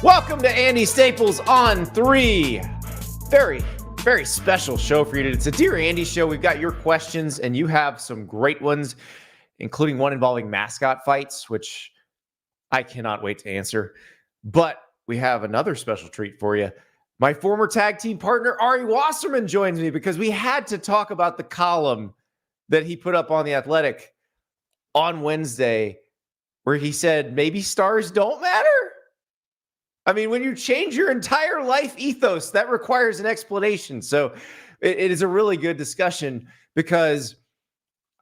Welcome to Andy Staples on 3. Very, very special show for you today. It's a Dear Andy show. We've got your questions, and you have some great ones, including one involving mascot fights, which I cannot wait to answer. But we have another special treat for you. My former tag team partner, Ari Wasserman, joins me because we had to talk about the column that he put up on The Athletic on Wednesday, where he said, maybe stars don't matter. I mean, when you change your entire life ethos, that requires an explanation. So it is a really good discussion because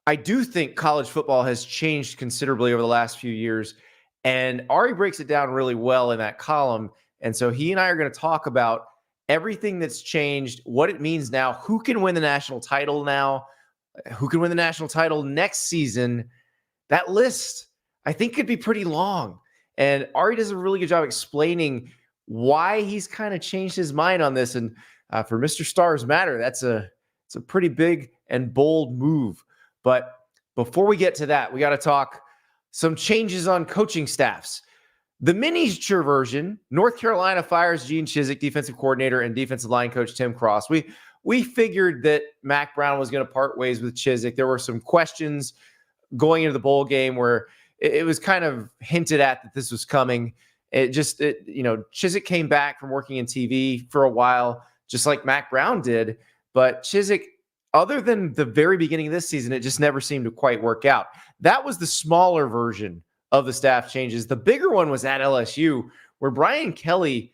I do think college football has changed considerably over the last few years. And Ari breaks it down really well in that column. And so he and I are going to talk about everything that's changed, what it means now, who can win the national title now, who can win the national title next season. That list, I think, could be pretty long. And Ari does a really good job explaining why he's kind of changed his mind on this. And for Mr. Stars Matter, it's a pretty big and bold move. But before we get to that, we got to talk some changes on coaching staffs. The miniature version, North Carolina fires Gene Chizik, defensive coordinator, and defensive line coach Tim Cross. We figured that Mac Brown was going to part ways with Chizik. There were some questions going into the bowl game where it was kind of hinted at that this was coming. Chizik came back from working in TV for a while, just like Mac Brown did. But Chizik, other than the very beginning of this season, it just never seemed to quite work out. That was the smaller version of the staff changes. The bigger one was at LSU, where Brian Kelly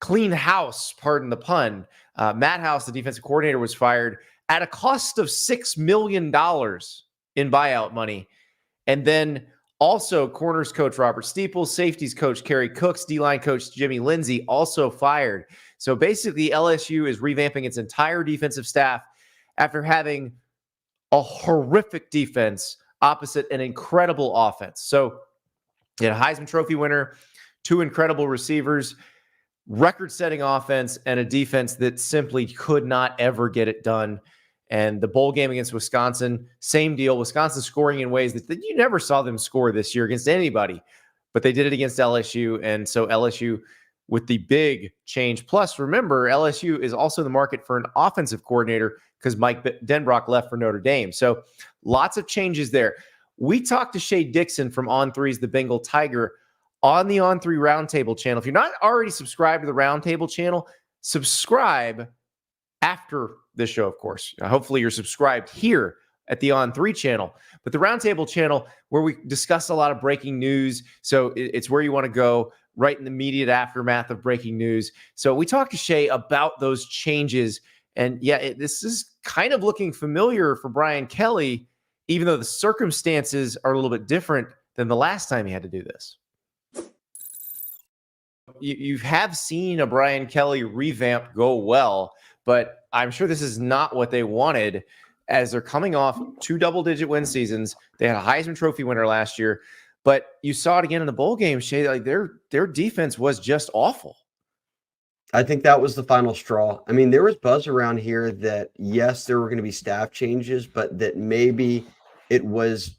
cleaned house, pardon the pun. Matt House, the defensive coordinator, was fired at a cost of $6 million in buyout money. And then also, corners coach Robert Steeples, safeties coach Kerry Cooks, D-line coach Jimmy Lindsey also fired. So basically, LSU is revamping its entire defensive staff after having a horrific defense opposite an incredible offense. So, Heisman Trophy winner, 2 incredible receivers, record-setting offense, and a defense that simply could not ever get it done. And the bowl game against Wisconsin, same deal. Wisconsin scoring in ways that you never saw them score this year against anybody, but they did it against LSU. And so LSU with the big change. Plus, remember, LSU is also in the market for an offensive coordinator because Mike Denbrock left for Notre Dame. So lots of changes there. We talked to Shea Dixon from On3's The Bengal Tiger on the On3 Roundtable channel. If you're not already subscribed to the Roundtable channel, subscribe after this show, of course. Hopefully you're subscribed here at the On3 channel, but the Roundtable channel where we discuss a lot of breaking news. So it's where you want to go right in the immediate aftermath of breaking news. So we talked to Shea about those changes. And this is kind of looking familiar for Brian Kelly, even though the circumstances are a little bit different than the last time he had to do this. You have seen a Brian Kelly revamp go well, but I'm sure this is not what they wanted as they're coming off 2 double-digit win seasons. They had a Heisman Trophy winner last year, but you saw it again in the bowl game, Shea. Like their defense was just awful. I think that was the final straw. I mean, there was buzz around here that, yes, there were going to be staff changes, but that maybe it was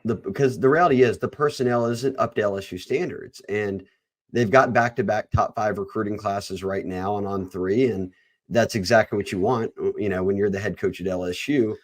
because the reality is the personnel isn't up to LSU standards. And they've got back-to-back top 5 recruiting classes right now and on 3. And that's exactly what you want, when you're the head coach at LSU.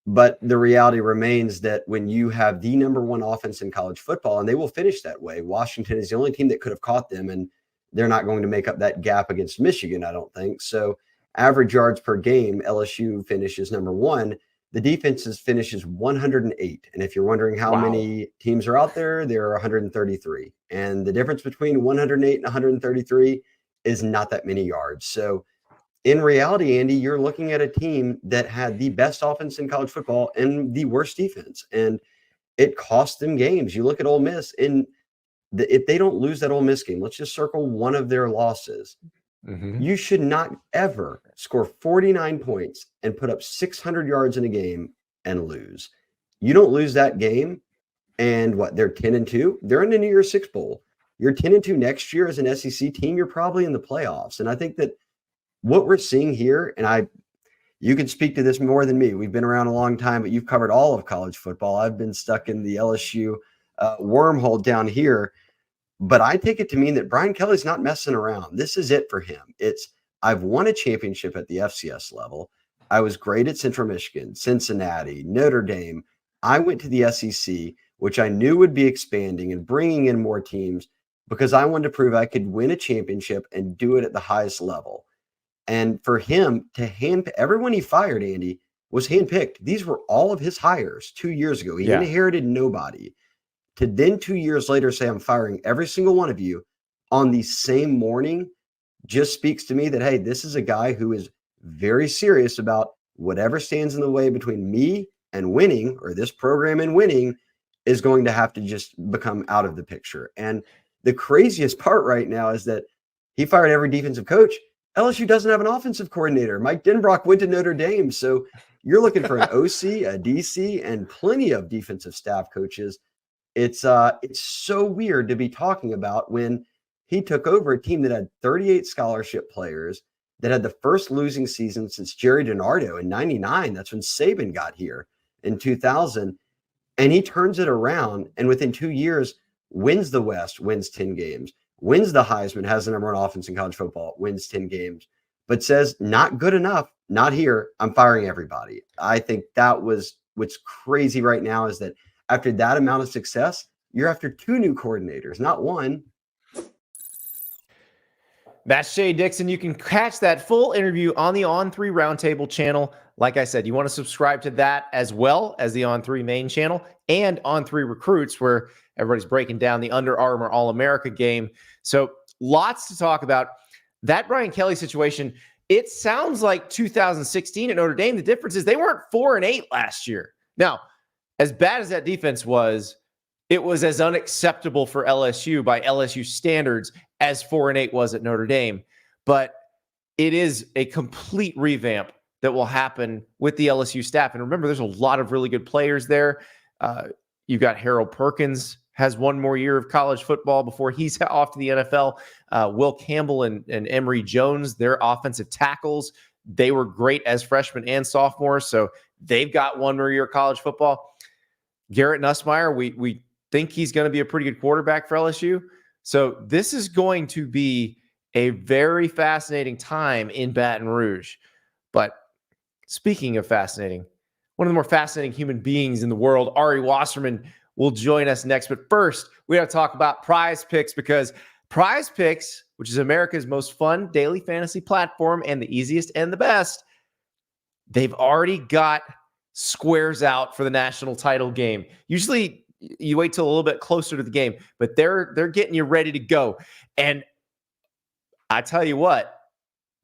But the reality remains that when you have the number 1 offense in college football, and they will finish that way, Washington is the only team that could have caught them, and they're not going to make up that gap against Michigan, I don't think. So average yards per game, LSU finishes number 1. The defense finishes 108. And if you're wondering how many teams are out there, there are 133. And the difference between 108 and 133 is not that many yards. So in reality, Andy, you're looking at a team that had the best offense in college football and the worst defense. And it cost them games. You look at Ole Miss, and if they don't lose that Ole Miss game, let's just circle one of their losses. Mm-hmm. You should not ever score 49 points and put up 600 yards in a game and lose. You don't lose that game, and they're 10-2. They're in the New Year's Six Bowl. You're 10-2 next year as an SEC team. You're probably in the playoffs. And I think that what we're seeing here, and you can speak to this more than me. We've been around a long time, but you've covered all of college football. I've been stuck in the LSU wormhole down here. But I take it to mean that Brian Kelly's not messing around. This is it for him. I've won a championship at the FCS level. I was great at Central Michigan, Cincinnati, Notre Dame. I went to the SEC, which I knew would be expanding and bringing in more teams because I wanted to prove I could win a championship and do it at the highest level. And for him to everyone he fired, Andy, was handpicked. These were all of his hires 2 years ago. He inherited nobody. To then 2 years later say, I'm firing every single one of you on the same morning just speaks to me that, hey, this is a guy who is very serious about whatever stands in the way between me and winning, or this program and winning, is going to have to just become out of the picture. And the craziest part right now is that he fired every defensive coach. LSU doesn't have an offensive coordinator. Mike Denbrock went to Notre Dame. So you're looking for an OC, a DC, and plenty of defensive staff coaches. It's so weird to be talking about when he took over a team that had 38 scholarship players, that had the first losing season since Jerry DiNardo in 99. That's when Saban got here in 2000. And he turns it around, and within 2 years wins the West, wins 10 games, wins the Heisman, has the number one offense in college football, wins 10 games, but says, not good enough, not here, I'm firing everybody. I think that was what's crazy right now, is that after that amount of success, you're after 2 new coordinators, not one. That's Shea Dixon. You can catch that full interview on the On3 Roundtable channel. Like I said, you want to subscribe to that as well as the On3 main channel and On3 Recruits, where everybody's breaking down the Under Armour All-America game. So lots to talk about. That Brian Kelly situation, it sounds like 2016 at Notre Dame. The difference is they weren't 4-8 last year. Now, as bad as that defense was, it was as unacceptable for LSU by LSU standards as 4-8 was at Notre Dame. But it is a complete revamp that will happen with the LSU staff. And remember, there's a lot of really good players there. You've got Harold Perkins has one more year of college football before he's off to the NFL. Will Campbell and Emory Jones, their offensive tackles, they were great as freshmen and sophomores. So they've got one more year of college football. Garrett Nussmeier, we think he's going to be a pretty good quarterback for LSU. So this is going to be a very fascinating time in Baton Rouge. But speaking of fascinating, one of the more fascinating human beings in the world, Ari Wasserman, will join us next. But first, we got to talk about Prize Picks, because Prize Picks, which is America's most fun daily fantasy platform and the easiest and the best, they've already got squares out for the national title game. Usually you wait till a little bit closer to the game, but they're getting you ready to go. And I tell you what,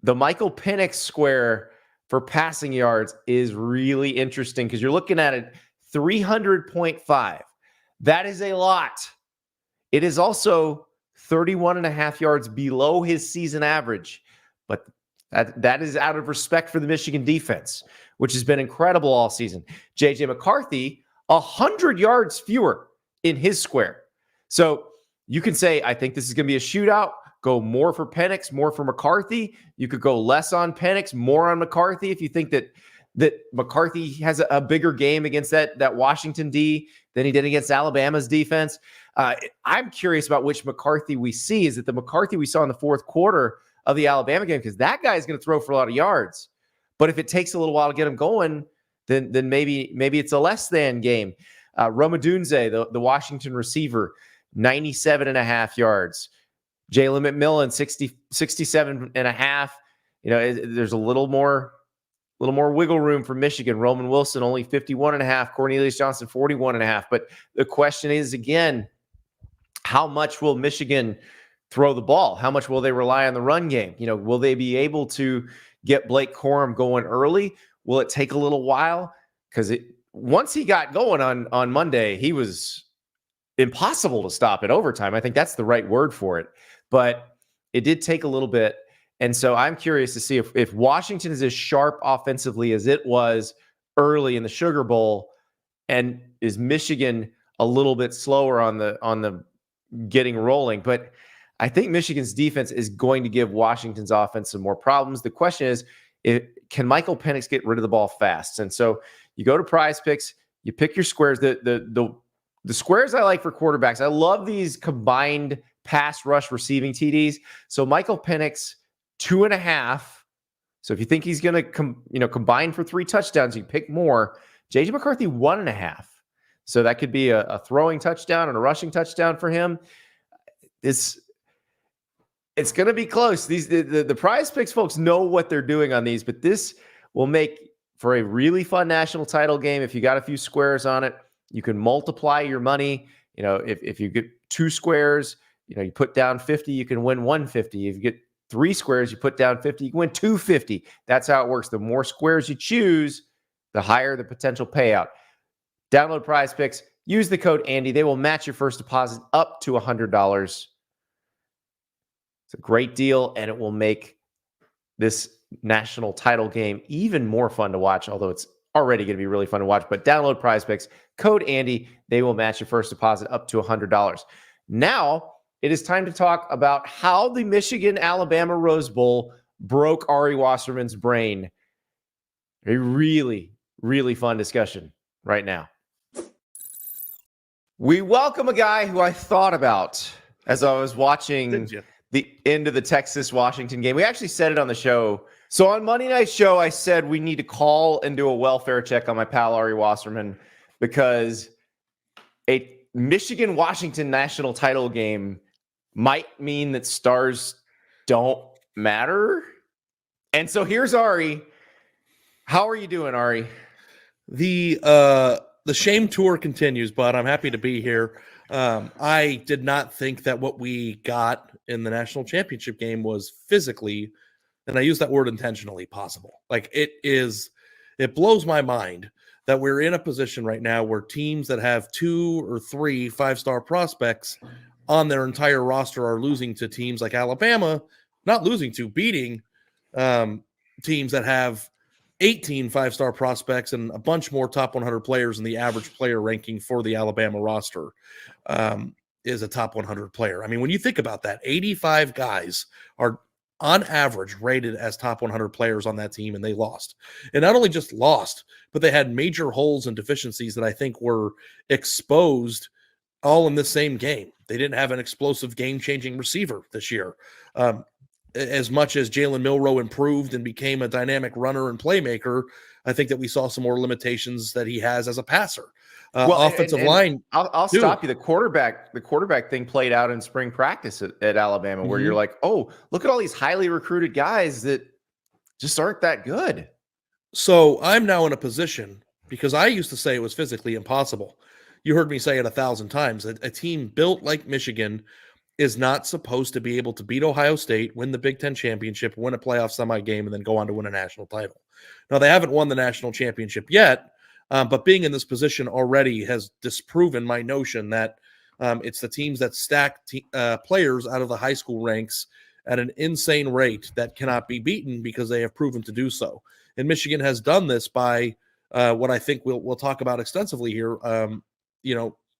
the Michael Penix square for passing yards is really interesting, because you're looking at it 300.5. That is a lot. It is also 31.5 yards below his season average, but that is out of respect for the Michigan defense, which has been incredible all season. J.J. McCarthy, 100 yards fewer in his square. So you can say, I think this is going to be a shootout. Go more for Penix, more for McCarthy. You could go less on Penix, more on McCarthy if you think that McCarthy has a bigger game against that Washington D than he did against Alabama's defense. I'm curious about which McCarthy we see. Is it the McCarthy we saw in the fourth quarter of the Alabama game? Because that guy is going to throw for a lot of yards. But if it takes a little while to get him going, then maybe it's a less than game. Rome Odunze, the Washington receiver, 97.5 yards. Jalen McMillan, 67.5. There's a little more wiggle room for Michigan. Roman Wilson, only 51.5. Cornelius Johnson, 41.5. But the question is, again, how much will Michigan throw the ball? How much will they rely on the run game? Will they be able to get Blake Corum going early? Will it take a little while? Because once he got going on Monday, he was impossible to stop at overtime. I think that's the right word for it. But it did take a little bit. And so I'm curious to see if Washington is as sharp offensively as it was early in the Sugar Bowl, and is Michigan a little bit slower on the getting rolling. But I think Michigan's defense is going to give Washington's offense some more problems. The question is, can Michael Penix get rid of the ball fast? And so you go to Prize Picks, you pick your squares. The squares I like for quarterbacks, I love these combined pass rush receiving TDs. So Michael Penix, 2.5. So if you think he's going to combine for 3 touchdowns, you pick more. JJ McCarthy, 1.5. So that could be a throwing touchdown and a rushing touchdown for him. It's going to be close. The Prize Picks folks know what they're doing on these, but this will make for a really fun national title game. If you got a few squares on it, you can multiply your money. If you get 2 squares, you put down 50, you can win 150. If you get 3 squares, you put down 50, you can win 250. That's how it works. The more squares you choose, the higher the potential payout. Download Prize Picks. Use the code Andy. They will match your first deposit up to $100. It's a great deal, and it will make this national title game even more fun to watch, although it's already going to be really fun to watch. But download Prize Picks. Code Andy. They will match your first deposit up to $100. Now, it is time to talk about how the Michigan-Alabama Rose Bowl broke Ari Wasserman's brain. A really, really fun discussion right now. We welcome a guy who I thought about as I was watching the end of the Texas-Washington game. We actually said it on the show. So on Monday night's show, I said we need to call and do a welfare check on my pal Ari Wasserman because a Michigan-Washington national title game might mean that stars don't matter. And so here's Ari. How are you doing, Ari? The shame tour continues, but I'm happy to be here. I did not think that what we got in the national championship game was physically, and I use that word intentionally, possible. Like it blows my mind that we're in a position right now where teams that have 2 or 3 5-star prospects on their entire roster are losing to teams like Alabama, beating teams that have 18 5-star prospects and a bunch more top 100 players, and the average player ranking for the Alabama roster is a top 100 player. I mean, when you think about that, 85 guys are on average rated as top 100 players on that team, and they lost. And not only just lost, but they had major holes and deficiencies that I think were exposed all in the same game. They didn't have an explosive game-changing receiver this year. As much as Jalen Milroe improved and became a dynamic runner and playmaker, I think that we saw some more limitations that he has as a passer. Offensive line. I'll stop you. The quarterback thing played out in spring practice at Alabama, where you're like, oh, look at all these highly recruited guys that just aren't that good. So I'm now in a position, because I used to say it was physically impossible. You heard me say it 1,000 times. A team built like Michigan is not supposed to be able to beat Ohio State, win the Big Ten championship, win a playoff semi game, and then go on to win a national title. Now, they haven't won the national championship yet, but being in this position already has disproven my notion that it's the teams that stack players out of the high school ranks at an insane rate that cannot be beaten because they have proven to do so. And Michigan has done this by what I think we'll talk about extensively here,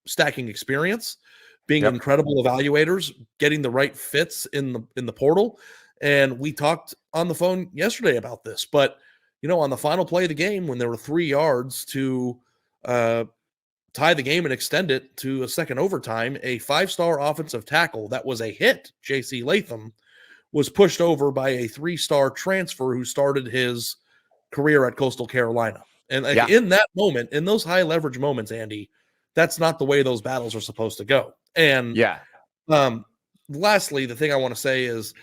stacking experience, being incredible evaluators, getting the right fits in the portal. And we talked on the phone yesterday about this, but on the final play of the game, when there were 3 yards to tie the game and extend it to a second overtime, a 5-star offensive tackle that was a hit, J.C. Latham, was pushed over by a 3-star transfer who started his career at Coastal Carolina. And in that moment, in those high leverage moments, Andy, that's not the way those battles are supposed to go. And lastly, the thing I want to say is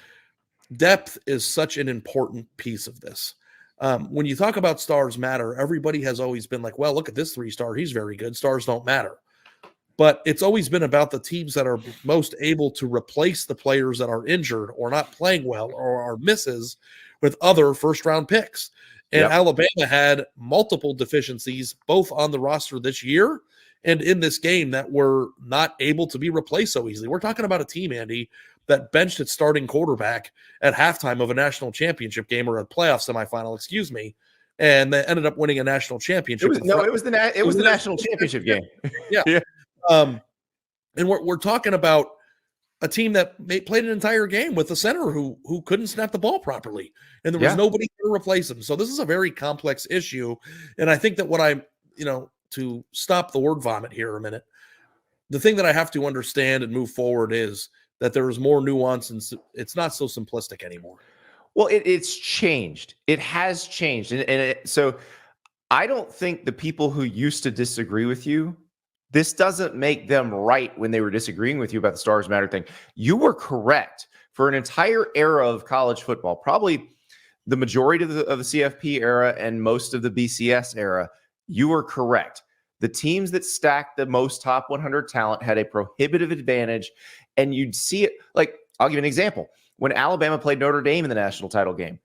depth is such an important piece of this. When you talk about stars matter, everybody has always been like, well, look at this 3-star. He's very good. Stars don't matter. But it's always been about the teams that are most able to replace the players that are injured or not playing well or are misses with other first-round picks. And Alabama had multiple deficiencies, both on the roster this year and in this game, that were not able to be replaced so easily. We're talking about a team, Andy, that benched its starting quarterback at halftime of a national championship game, or a playoff semifinal, and they ended up winning a national championship. It was the national championship game. And we're talking about a team that played an entire game with a center who couldn't snap the ball properly, and there was nobody to replace him. So this is a very complex issue, and I think that what I'm, to stop the word vomit here a minute, the thing that I have to understand and move forward is that there is more nuance and it's not so simplistic anymore. Well, it's changed. It has changed. So I don't think the people who used to disagree with you, this doesn't make them right when they were disagreeing with you about the Stars Matter thing. You were correct for an entire era of college football, probably the majority of the CFP era and most of the BCS era. You were correct. The teams that stacked the most top 100 talent had a prohibitive advantage, and you'd see it. Like, I'll give you an example. When Alabama played Notre Dame in the national title game,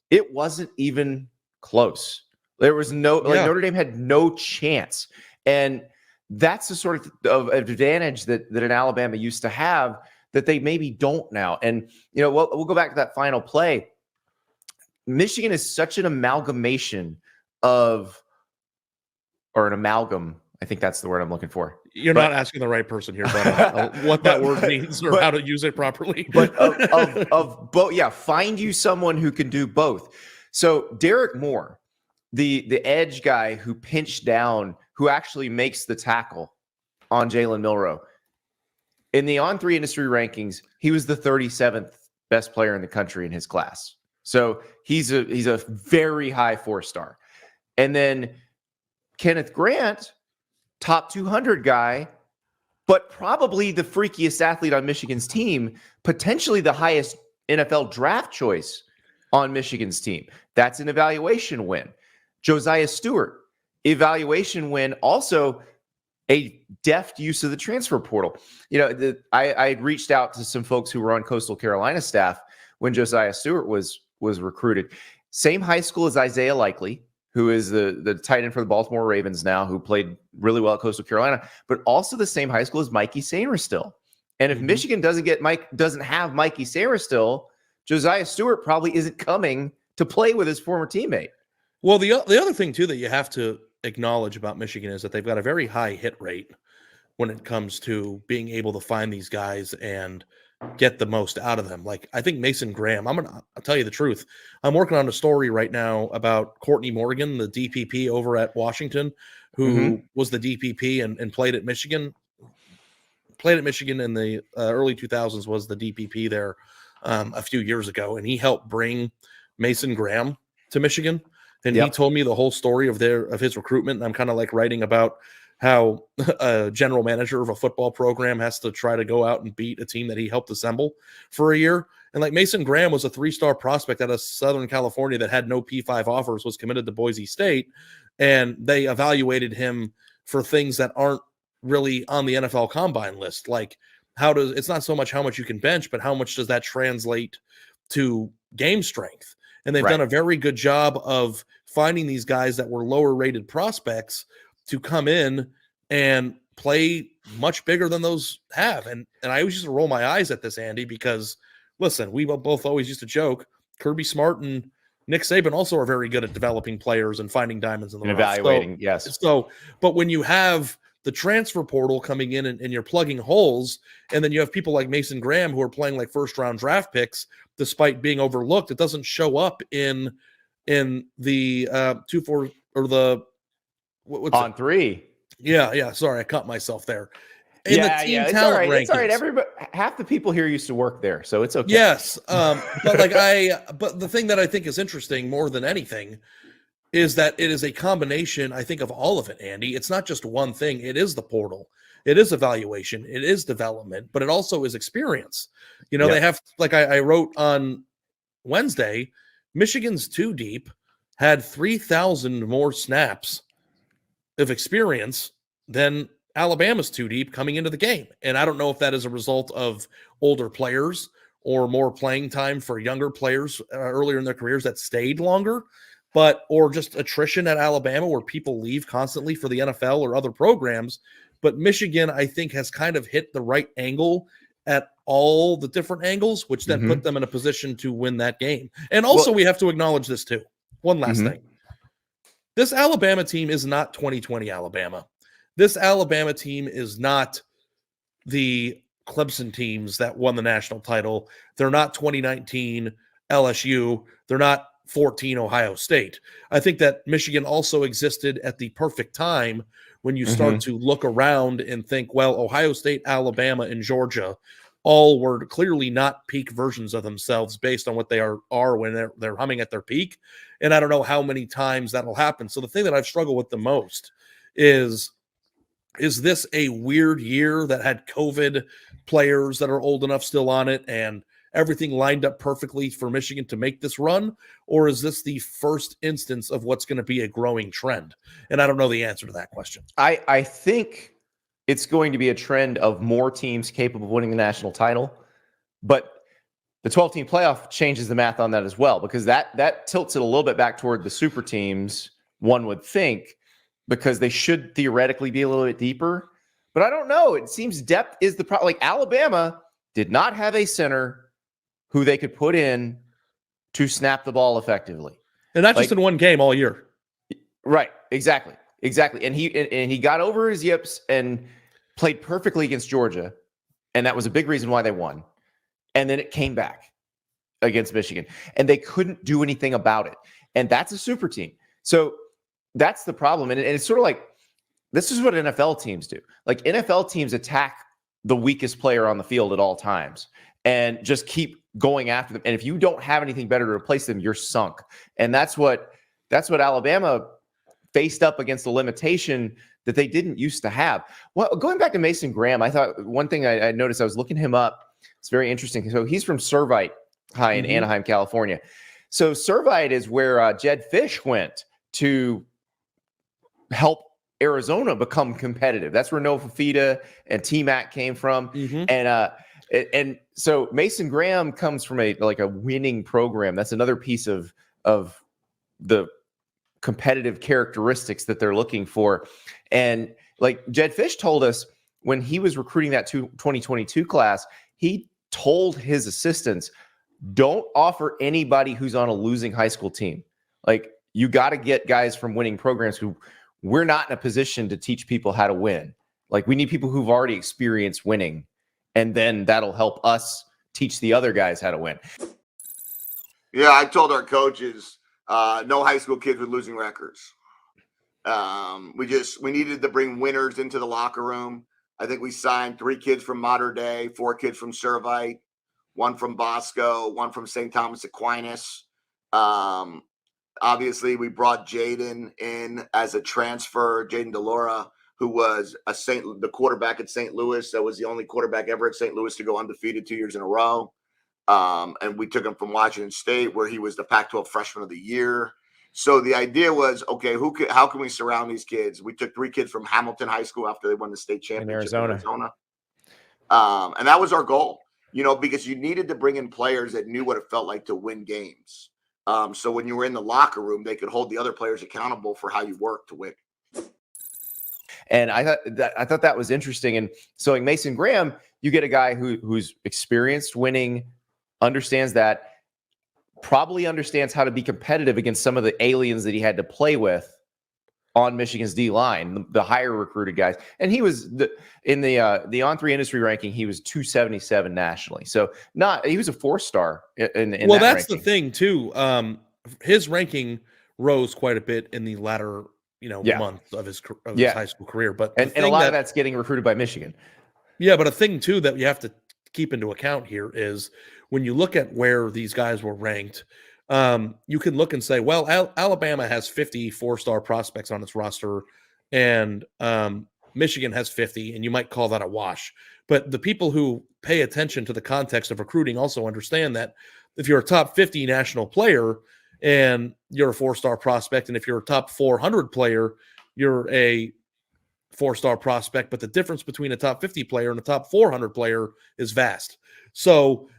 it wasn't even close. There was Notre Dame had no chance. And that's the sort of advantage that an Alabama used to have that they maybe don't now. And, we'll go back to that final play. Michigan is such an amalgamation of, or an amalgam. I think that's the word I'm looking for. You're not asking the right person here, but what that word means or how to use it properly. But of both, find you someone who can do both. So Derek Moore, the edge guy who pinched down, who actually makes the tackle on Jalen Milroe, in the On3 industry rankings, he was the 37th best player in the country in his class. So he's a very high 4-star. And then Kenneth Grant, top 200 guy, but probably the freakiest athlete on Michigan's team, potentially the highest NFL draft choice on Michigan's team. That's an evaluation win. Josiah Stewart, evaluation win, also a deft use of the transfer portal. I had reached out to some folks who were on Coastal Carolina staff when Josiah Stewart was recruited. Same high school as Isaiah Likely, who is the tight end for the Baltimore Ravens now, who played really well at Coastal Carolina, but also the same high school as Mikey Sainristil. And if Michigan doesn't have Mikey Sainristil, Josiah Stewart probably isn't coming to play with his former teammate. Well, the other thing too that you have to acknowledge about Michigan is that they've got a very high hit rate when it comes to being able to find these guys and get the most out of them. Like, I think Mason Graham, I'll tell you the truth. I'm working on a story right now about Courtney Morgan, the DPP over at Washington, who was the DPP and played at Michigan. Played at Michigan in the early 2000s, was the DPP there a few years ago. And he helped bring Mason Graham to Michigan. And he told me the whole story of his recruitment. And I'm kind of like writing about how a general manager of a football program has to try to go out and beat a team that he helped assemble for a year. And like Mason Graham was a 3-star prospect out of Southern California that had no P5 offers, was committed to Boise State. And they evaluated him for things that aren't really on the NFL combine list. Like, it's not so much how much you can bench, but how much does that translate to game strength? And they've done a very good job of finding these guys that were lower rated prospects to come in and play much bigger than those have. And I always used to roll my eyes at this, Andy, because listen, we both always used to joke, Kirby Smart and Nick Saban also are very good at developing players and finding diamonds in the rough. Evaluating. Yes. So, but when you have the transfer portal coming in and you're plugging holes, and then you have people like Mason Graham who are playing like first-round draft picks despite being overlooked, it doesn't show up in the 2-4 or the what's on it? 3. Yeah. Sorry, I caught myself there. It's all right. It's all right. Everybody, half the people here used to work there, so it's okay. Yes, but the thing that I think is interesting more than anything is that it is a combination, I think, of all of it, Andy. It's not just one thing. It is the portal. It is evaluation. It is development, but it also is experience. They have, like I wrote on Wednesday, Michigan's 2 deep had 3,000 more snaps of experience than Alabama's 2 deep coming into the game. And I don't know if that is a result of older players or more playing time for younger players earlier in their careers that stayed longer, or just attrition at Alabama where people leave constantly for the NFL or other programs. But Michigan, I think, has kind of hit the right angle at all the different angles, which then put them in a position to win that game. And also, we have to acknowledge this too. One last thing. This Alabama team is not 2020 Alabama. This Alabama team is not the Clemson teams that won the national title. They're not 2019 LSU. They're not 14 Ohio State. I think that Michigan also existed at the perfect time when you start to look around and think, well, Ohio State, Alabama, and Georgia all were clearly not peak versions of themselves based on what they are when they're humming at their peak. And I don't know how many times that'll happen. So the thing that I've struggled with the most is this a weird year that had COVID players that are old enough still on it and everything lined up perfectly for Michigan to make this run? Or is this the first instance of what's going to be a growing trend? And I don't know the answer to that question. I think it's going to be a trend of more teams capable of winning the national title, but the 12-team playoff changes the math on that as well, because that tilts it a little bit back toward the super teams, one would think, because they should theoretically be a little bit deeper. But I don't know. It seems depth is the problem. Like Alabama did not have a center who they could put in to snap the ball effectively. And not just in one game all year. Right. Exactly. And he got over his yips and played perfectly against Georgia. And that was a big reason why they won. And then it came back against Michigan. And they couldn't do anything about it. And that's a super team. So that's the problem. And it's sort of like, this is what NFL teams do. Like NFL teams attack the weakest player on the field at all times and just keep going after them. And if you don't have anything better to replace them, you're sunk. And that's what Alabama faced up against the limitation that they didn't used to have. Well, going back to Mason Graham, I thought one thing I noticed, I was looking him up. It's very interesting. So he's from Servite High in Anaheim, California. So Servite is where Jed Fish went to help Arizona become competitive. That's where Noah Fafita and T-Mac came from. And so Mason Graham comes from a winning program. That's another piece of the competitive characteristics that they're looking for. And like Jed Fish told us when he was recruiting that 2022 class, he told his assistants, don't offer anybody who's on a losing high school team. Like, you got to get guys from winning programs who we're not in a position to teach people how to win. Like, we need people who've already experienced winning, and then that'll help us teach the other guys how to win. Yeah, I told our coaches, no high school kids with losing records. We needed to bring winners into the locker room. I think we signed 3 kids from Mater Dei, 4 kids from Servite, 1 from Bosco, 1 from St. Thomas Aquinas. Obviously, we brought Jaden in as a transfer, Jaden DeLora, who was the quarterback at St. Louis. That was the only quarterback ever at St. Louis to go undefeated 2 years in a row. And we took him from Washington State, where he was the Pac-12 Freshman of the Year. So the idea was, okay, how can we surround these kids? We took 3 kids from Hamilton High School after they won the state championship in Arizona. And that was our goal, because you needed to bring in players that knew what it felt like to win games. So when you were in the locker room, they could hold the other players accountable for how you work to win. And I thought that was interesting. And so like Mason Graham, you get a guy who's experienced winning, understands that, probably understands how to be competitive against some of the aliens that he had to play with on Michigan's D line, the higher recruited guys. And he was in the On3 industry ranking, he was 277 nationally. So he was a 4-star in well, that that's ranking. the thing too. His ranking rose quite a bit in the latter, month of his high school career. But and a lot of that's getting recruited by Michigan. Yeah, but a thing too that you have to keep into account here is when you look at where these guys were ranked, you can look and say, well, Alabama has 50 4-star prospects on its roster, and Michigan has 50, and you might call that a wash. But the people who pay attention to the context of recruiting also understand that if you're a top 50 national player and you're a 4-star prospect, and if you're a top 400 player, you're a 4-star prospect, but the difference between a top 50 player and a top 400 player is vast. So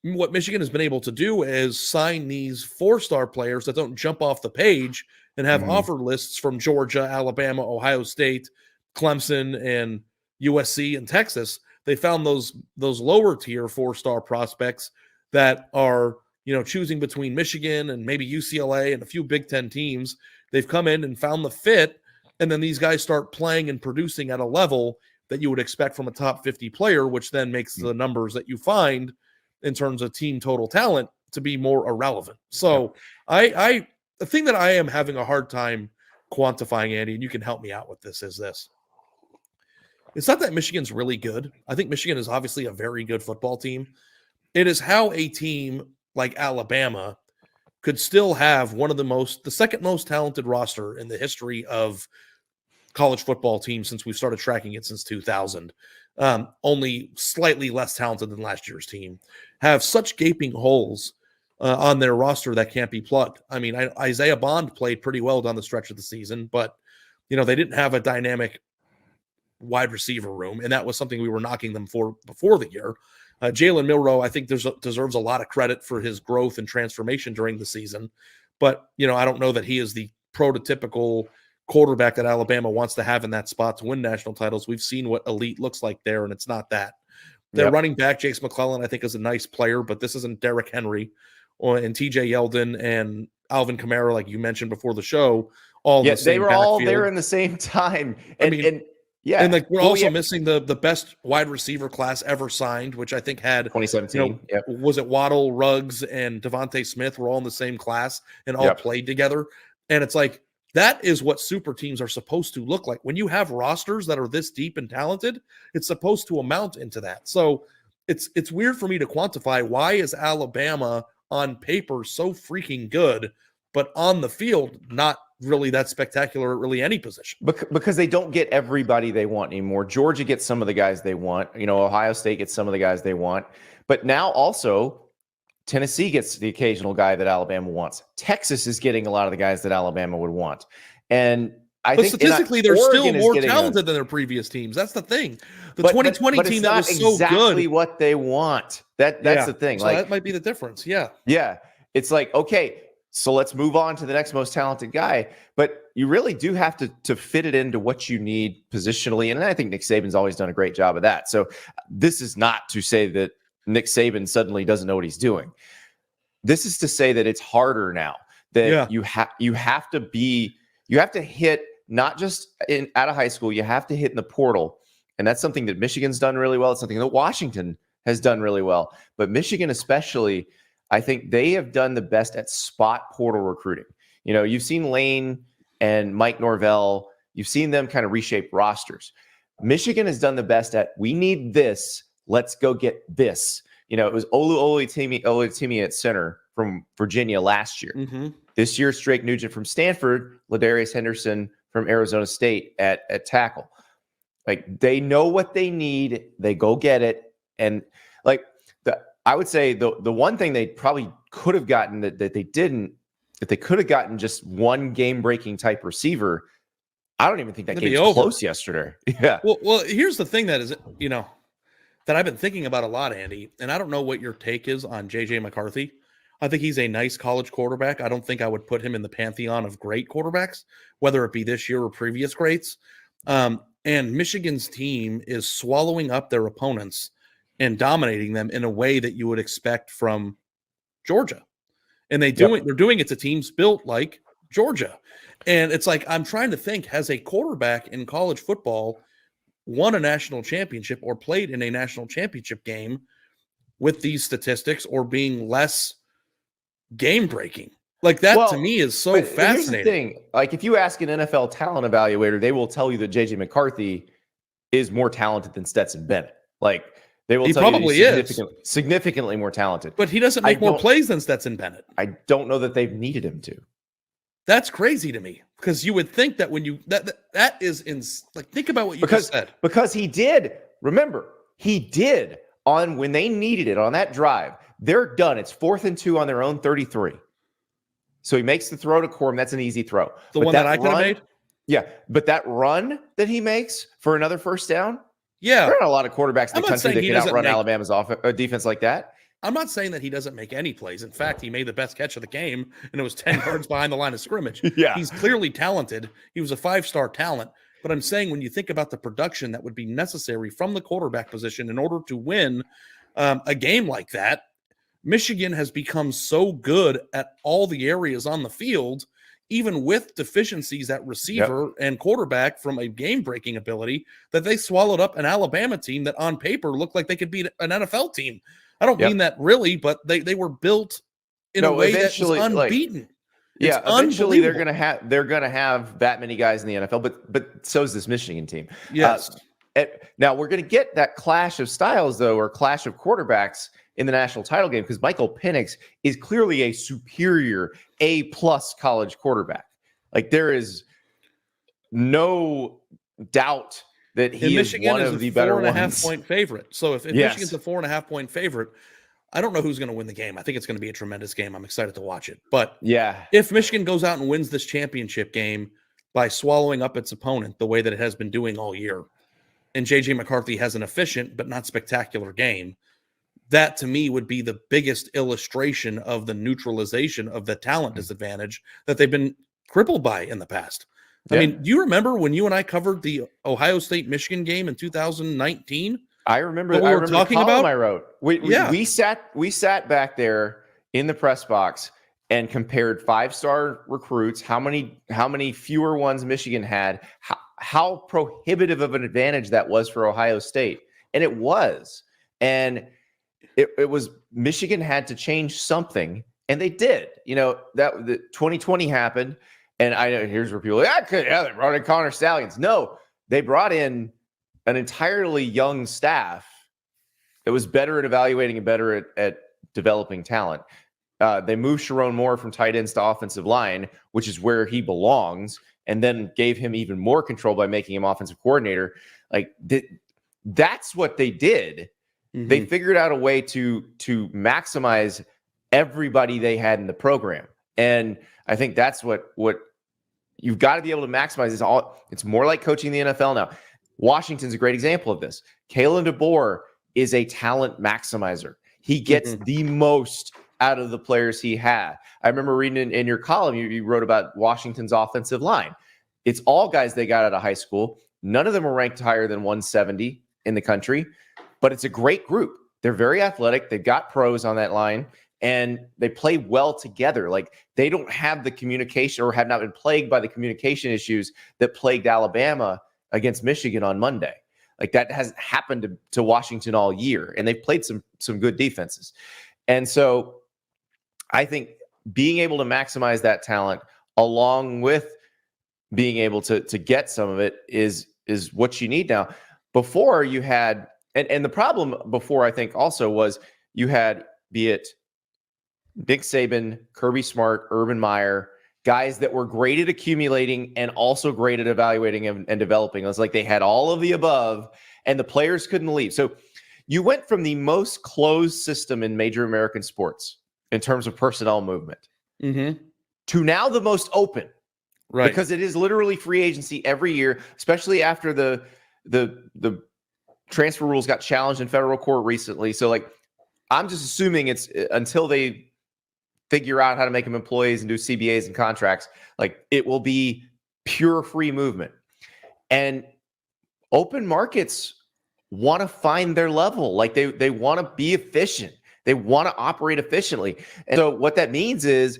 what Michigan has been able to do is sign these 4-star players that don't jump off the page and have offer lists from Georgia, Alabama, Ohio State, Clemson, and USC and Texas. They found those lower tier 4-star prospects that are, choosing between Michigan and maybe UCLA and a few Big Ten teams. They've come in and found the fit. And then these guys start playing and producing at a level that you would expect from a top 50 player, which then makes the numbers that you find in terms of team total talent to be more irrelevant. So the thing that I am having a hard time quantifying, Andy, and you can help me out with this, is this. It's not that Michigan's really good. I think Michigan is obviously a very good football team. It is how a team like Alabama could still have the second most talented roster in the history of college football teams since we've started tracking it since 2000. Only slightly less talented than last year's team, have such gaping holes on their roster that can't be plugged. I mean, Isaiah Bond played pretty well down the stretch of the season, but they didn't have a dynamic wide receiver room, and that was something we were knocking them for before the year. Jalen Milroe, I think, deserves a lot of credit for his growth and transformation during the season, but I don't know that he is the prototypical quarterback that Alabama wants to have in that spot to win national titles. We've seen what elite looks like there, and it's not that. Their running back, Jace McClellan, I think, is a nice player, but this isn't Derrick Henry and TJ Yeldon and Alvin Kamara, like you mentioned before the show. They were all there in the same time. And like we're also missing the best wide receiver class ever signed, which I think had 2017. Was it Waddle, Ruggs, and Devontae Smith were all in the same class and all played together. And it's like, that is what super teams are supposed to look like. When you have rosters that are this deep and talented, it's supposed to amount into that. So it's weird for me to quantify, why is Alabama on paper so freaking good, but on the field not really that spectacular at really any position? Because they don't get everybody they want anymore. Georgia gets some of the guys they want. Ohio State gets some of the guys they want. But now also Tennessee gets the occasional guy that Alabama wants. Texas is getting a lot of the guys that Alabama would want. And I think statistically, they're still more talented than their previous teams. That's the thing. The 2020 team that was so exactly good. What they want. That's the thing. So that might be the difference. Yeah. Yeah. It's like, okay, so let's move on to the next most talented guy. But you really do have to fit it into what you need positionally. And I think Nick Saban's always done a great job of that. So this is not to say that Nick Saban suddenly doesn't know what he's doing. This is to say that it's harder now, that you have to hit, not just out of high school, you have to hit in the portal. And that's something that Michigan's done really well. It's something that Washington has done really well. But Michigan especially, I think they have done the best at spot portal recruiting. You've seen Lane and Mike Norvell. You've seen them kind of reshape rosters. Michigan has done the best at, we need this. Let's go get this. It was Oluwatimi at center from Virginia last year. Mm-hmm. This year, Drake Nugent from Stanford, Ladarius Henderson from Arizona State at tackle. Like, they know what they need. They go get it. And I would say the one thing they probably could have gotten that they didn't, if they could have gotten just one game-breaking type receiver, I don't even think that game's close yesterday. Yeah. Well, here's the thing that is, that I've been thinking about a lot, Andy, and I don't know what your take is on J.J. McCarthy. I think he's a nice college quarterback. I don't think I would put him in the pantheon of great quarterbacks, whether it be this year or previous greats. And Michigan's team is swallowing up their opponents and dominating them in a way that you would expect from Georgia. And they're doing it to teams built like Georgia. And it's like, I'm trying to think, has a quarterback in college football won a national championship or played in a national championship game with these statistics or being less game breaking? Like, that to me is so fascinating. Here's the thing. Like, if you ask an NFL talent evaluator, they will tell you that JJ McCarthy is more talented than Stetson Bennett. Like, they will tell you he's significantly more talented. But he doesn't make more plays than Stetson Bennett. I don't know that they've needed him to. That's crazy to me, because you would think that when you that is think about what you just said. Because he did. Remember, he did on when they needed it on that drive. They're done. It's 4th and 2 on their own 33. So he makes the throw to Corum. That's an easy throw. The one that I could have made? Yeah. But that run that he makes for another first down, there are not a lot of quarterbacks in the country that can outrun Alabama's defense like that. I'm not saying that he doesn't make any plays. In fact, he made the best catch of the game, and it was 10 yards behind the line of scrimmage. Yeah. He's clearly talented. He was a 5-star talent. But I'm saying, when you think about the production that would be necessary from the quarterback position in order to win a game like that, Michigan has become so good at all the areas on the field, even with deficiencies at receiver and quarterback from a game-breaking ability, that they swallowed up an Alabama team that on paper looked like they could beat an NFL team. I don't mean that really, but they were built in a way that was unbeaten. Eventually they're gonna have that many guys in the NFL, but so is this Michigan team. Yes. Now we're going to get that clash of styles, though, or clash of quarterbacks in the national title game, because Michael Penix is clearly a superior A+ college quarterback. Like, there is no doubt that he is one of the better ones. Michigan is a 4.5 point favorite. So if Yes. Michigan's a 4.5 point favorite, I don't know who's going to win the game. I think it's going to be a tremendous game. I'm excited to watch it. But Yeah, if Michigan goes out and wins this championship game by swallowing up its opponent the way that it has been doing all year, and J.J. McCarthy has an efficient but not spectacular game, that to me would be the biggest illustration of the neutralization of the talent disadvantage that they've been crippled by in the past. Yeah. I mean, do you remember when you and I covered the Ohio State-Michigan game in 2019? I remember. What we I were remember talking the column about? I wrote. We sat back there in the press box and compared 5-star recruits, how many fewer ones Michigan had, how prohibitive of an advantage that was for Ohio State. And it was. And it was, Michigan had to change something, and they did. That the 2020 happened, and I know here's where people they brought in Connor Stallions. No, they brought in an entirely young staff that was better at evaluating and better at developing talent. They moved Sharon Moore from tight ends to offensive line, which is where he belongs, and then gave him even more control by making him offensive coordinator. Like, that's what they did. Mm-hmm. They figured out a way to maximize everybody they had in the program. And I think that's what you've got to be able to maximize. It's more like coaching the NFL now. Washington's a great example of this. Kalen DeBoer is a talent maximizer. He gets the most out of the players he had. I remember reading in your column, you wrote about Washington's offensive line. It's all guys they got out of high school. None of them are ranked higher than 170 in the country, but it's a great group. They're very athletic. They've got pros on that line, and they play well together. Like, they don't have the communication, or have not been plagued by the communication issues that plagued Alabama against Michigan on Monday. Like, that hasn't happened to Washington all year, and they've played some good defenses. And so I think being able to maximize that talent, along with being able to get some of it, is what you need now. Before, you had, and the problem before, I think, also was you had, be it Nick Saban, Kirby Smart, Urban Meyer, guys that were great at accumulating and also great at evaluating and developing. It was like they had all of the above, and the players couldn't leave. So you went from the most closed system in major American sports in terms of personnel movement to now the most open. Right. Because it is literally free agency every year, especially after the transfer rules got challenged in federal court recently. So, like, I'm just assuming it's until they figure out how to make them employees and do CBAs and contracts, like, it will be pure free movement. And open markets want to find their level. Like, they want to be efficient. They want to operate efficiently. And so what that means is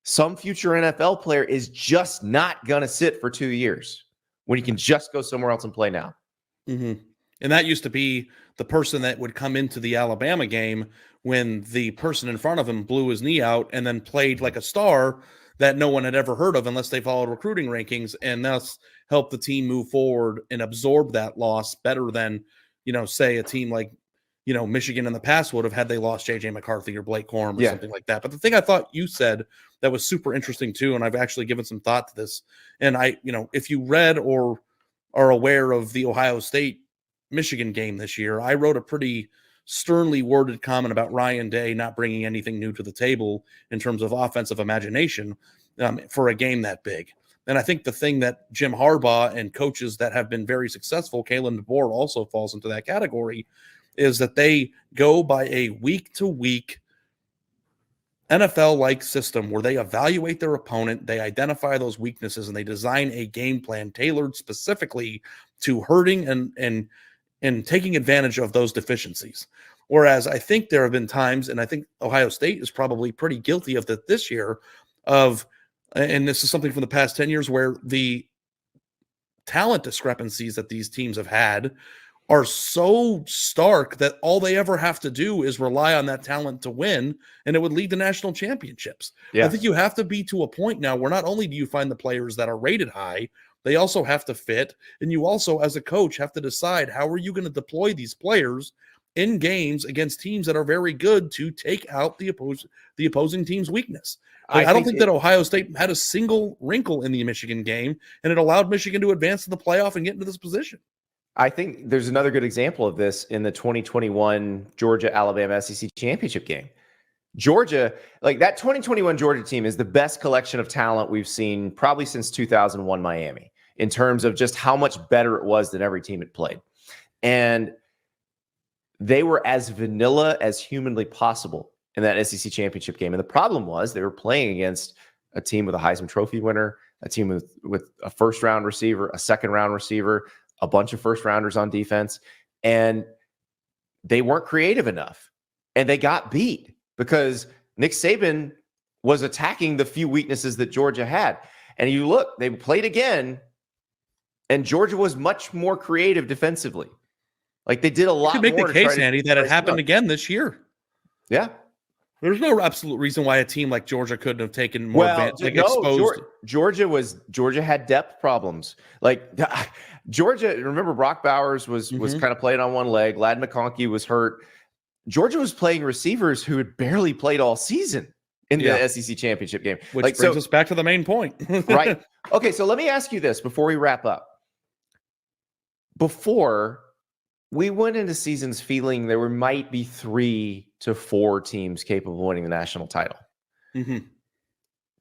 some future NFL player is just not going to sit for 2 years when he can just go somewhere else and play now. Mm-hmm. And that used to be the person that would come into the Alabama game when the person in front of him blew his knee out and then played like a star that no one had ever heard of unless they followed recruiting rankings, and thus help the team move forward and absorb that loss better than, say a team like, Michigan in the past would have had they lost J.J. McCarthy or Blake Corum or something like that. But the thing I thought you said that was super interesting too, and I've actually given some thought to this, and if you read or are aware of the Ohio State Michigan game this year, I wrote a pretty sternly worded comment about Ryan Day not bringing anything new to the table in terms of offensive imagination for a game that big. And I think the thing that Jim Harbaugh and coaches that have been very successful, Kalen DeBoer also falls into that category, is that they go by a week-to-week NFL-like system where they evaluate their opponent, they identify those weaknesses, and they design a game plan tailored specifically to hurting and taking advantage of those deficiencies. Whereas I think there have been times, and I think Ohio State is probably pretty guilty of that this year, and this is something from the past 10 years, where the talent discrepancies that these teams have had are so stark that all they ever have to do is rely on that talent to win, and it would lead to national championships. Yeah. I think you have to be to a point now where not only do you find the players that are rated high, They also have to fit. And you also, as a coach, have to decide how are you going to deploy these players in games against teams that are very good to take out the opposing team's weakness. Like, I don't think that Ohio State had a single wrinkle in the Michigan game, and it allowed Michigan to advance to the playoff and get into this position. I think there's another good example of this in the 2021 Georgia-Alabama SEC championship game. Georgia, like that 2021 Georgia team is the best collection of talent we've seen probably since 2001 Miami in terms of just how much better it was than every team it played. And they were as vanilla as humanly possible in that SEC championship game. And the problem was they were playing against a team with a Heisman Trophy winner, a team with a first-round receiver, a second-round receiver, a bunch of first-rounders on defense, and they weren't creative enough. And they got beat because Nick Saban was attacking the few weaknesses that Georgia had. And you look, they played again, and Georgia was much more creative defensively. Like they did a lot more. You could make the case, Andy, that it happened again this year. Yeah. There's no absolute reason why a team like Georgia couldn't have taken more advantage. Like exposed. Georgia had depth problems. Like Georgia, remember Brock Bowers was kind of playing on one leg. Ladd McConkey was hurt. Georgia was playing receivers who had barely played all season in the SEC championship game. Which brings us back to the main point. Right. Okay, so let me ask you this before we wrap up. Before we went into seasons feeling there might be 3 to 4 teams capable of winning the national title. Mm-hmm.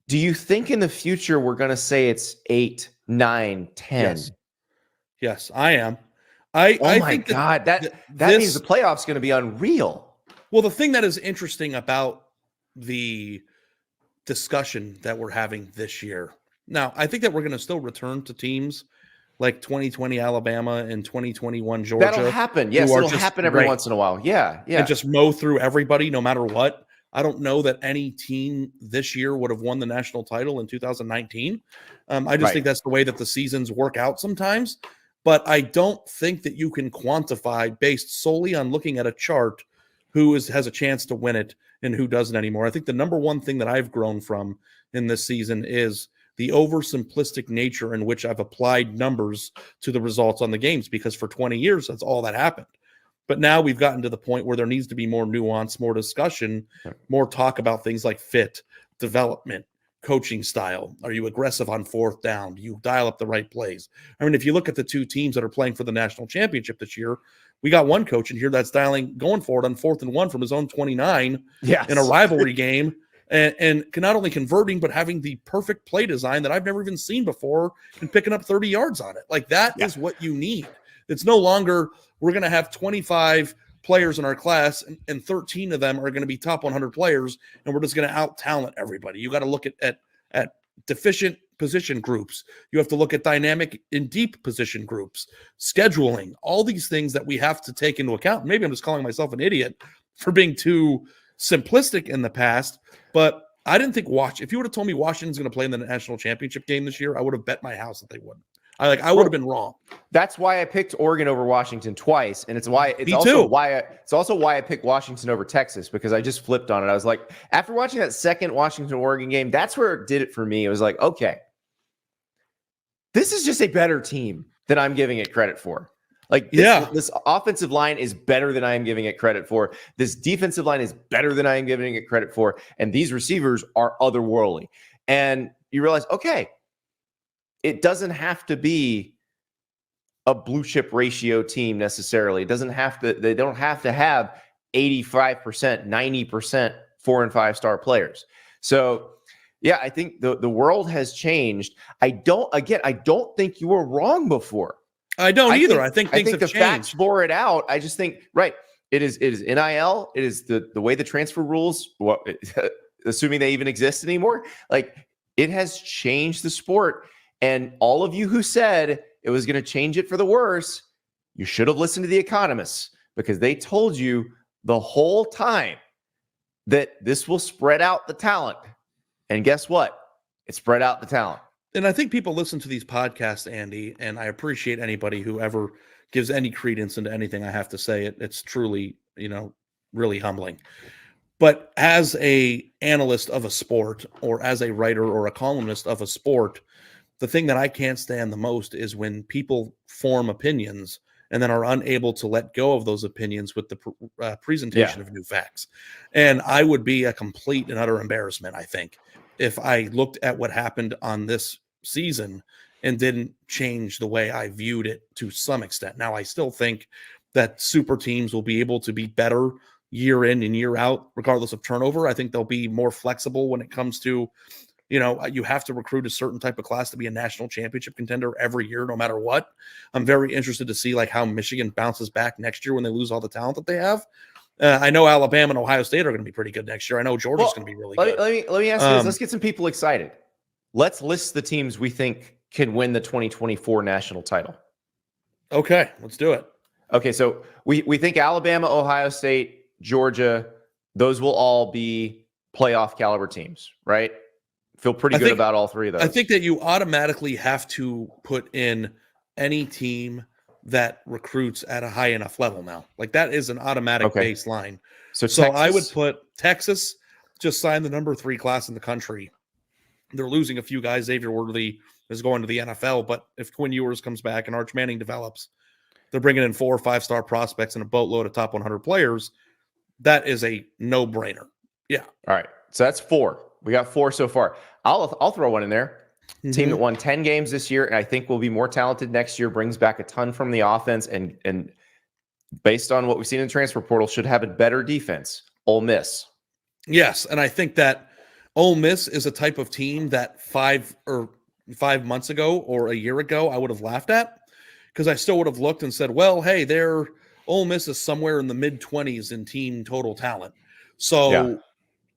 Do you think in the future we're going to say it's 8, 9, 10? Yes, I am. I think God, that means the playoffs going to be unreal. Well, the thing that is interesting about the discussion that we're having this year. Now, I think that we're going to still return to teams like 2020 Alabama and 2021 Georgia. That'll happen. Yes, it'll happen every once in a while. Yeah. And just mow through everybody no matter what. I don't know that any team this year would have won the national title in 2019. I just think that's the way that the seasons work out sometimes. But I don't think that you can quantify based solely on looking at a chart who has a chance to win it and who doesn't anymore. I think the number one thing that I've grown from in this season is the oversimplistic nature in which I've applied numbers to the results on the games, because for 20 years, that's all that happened. But now we've gotten to the point where there needs to be more nuance, more discussion, more talk about things like fit, development, coaching style. Are you aggressive on fourth down? Do you dial up the right plays? I mean, if you look at the 2 teams that are playing for the national championship this year, we got one coach in here that's going for it on 4th and 1 from his own 29 in a rivalry game. And not only converting, but having the perfect play design that I've never even seen before and picking up 30 yards on it. Like that is what you need. It's no longer we're going to have 25 players in our class and 13 of them are going to be top 100 players and we're just going to out-talent everybody. You got to look at deficient position groups. You have to look at dynamic and deep position groups, scheduling, all these things that we have to take into account. Maybe I'm just calling myself an idiot for being too simplistic in the past, but I didn't think if you would have told me Washington's going to play in the national championship game this year, I would have bet my house that they wouldn't. I would have been wrong. That's why I picked Oregon over Washington twice, and it's also why I picked Washington over Texas, because I just flipped on it. I was like, after watching that second Washington-Oregon game, that's where it did it for me. It was like, okay, this is just a better team than I'm giving it credit for. Like this offensive line is better than I am giving it credit for. This defensive line is better than I am giving it credit for. And these receivers are otherworldly. And you realize, okay, it doesn't have to be a blue chip ratio team necessarily. They don't have to have 85%, 90% 4 and 5 star players. So yeah, I think the world has changed. I don't think you were wrong before. I don't either. I think things have changed. Facts bore it out. I just think, it is NIL. It is the way the transfer rules, assuming they even exist anymore, like it has changed the sport. And all of you who said it was going to change it for the worse, you should have listened to the economists, because they told you the whole time that this will spread out the talent. And guess what? It spread out the talent. And I think people listen to these podcasts, Andy, and I appreciate anybody who ever gives any credence into anything I have to say. It's truly, really humbling. But as a analyst of a sport, or as a writer or a columnist of a sport, the thing that I can't stand the most is when people form opinions and then are unable to let go of those opinions with the presentation of new facts. And I would be a complete and utter embarrassment, I think, if I looked at what happened on this season and didn't change the way I viewed it to some extent. Now, I still think that super teams will be able to be better year in and year out, regardless of turnover. I think they'll be more flexible when it comes to, you have to recruit a certain type of class to be a national championship contender every year, no matter what. I'm very interested to see like how Michigan bounces back next year when they lose all the talent that they have. I know Alabama and Ohio State are going to be pretty good next year. I know Georgia's going to be really good. Let me ask you this. Let's get some people excited. Let's list the teams we think can win the 2024 national title. Okay, let's do it. Okay, so we think Alabama, Ohio State, Georgia, those will all be playoff caliber teams, right? Feel pretty good about all three of those. I think that you automatically have to put in any team that recruits at a high enough level now. Like that is an automatic baseline. So I would put Texas just signed the number 3 class in the country. They're losing a few guys. Xavier Worthy is going to the NFL, but if Quinn Ewers comes back and Arch Manning develops, they're bringing in 4 or 5-star prospects and a boatload of top 100 players. That is a no-brainer. Yeah. All right. So that's 4. We got 4 so far. I'll throw one in there. Mm-hmm. Team that won 10 games this year and I think will be more talented next year, brings back a ton from the offense and based on what we've seen in the transfer portal should have a better defense. Ole Miss. Yes, and I think that Ole Miss is a type of team that 5 months ago or a year ago I would have laughed at because I still would have looked and said, well, hey, Ole Miss is somewhere in the mid-20s in team total talent. So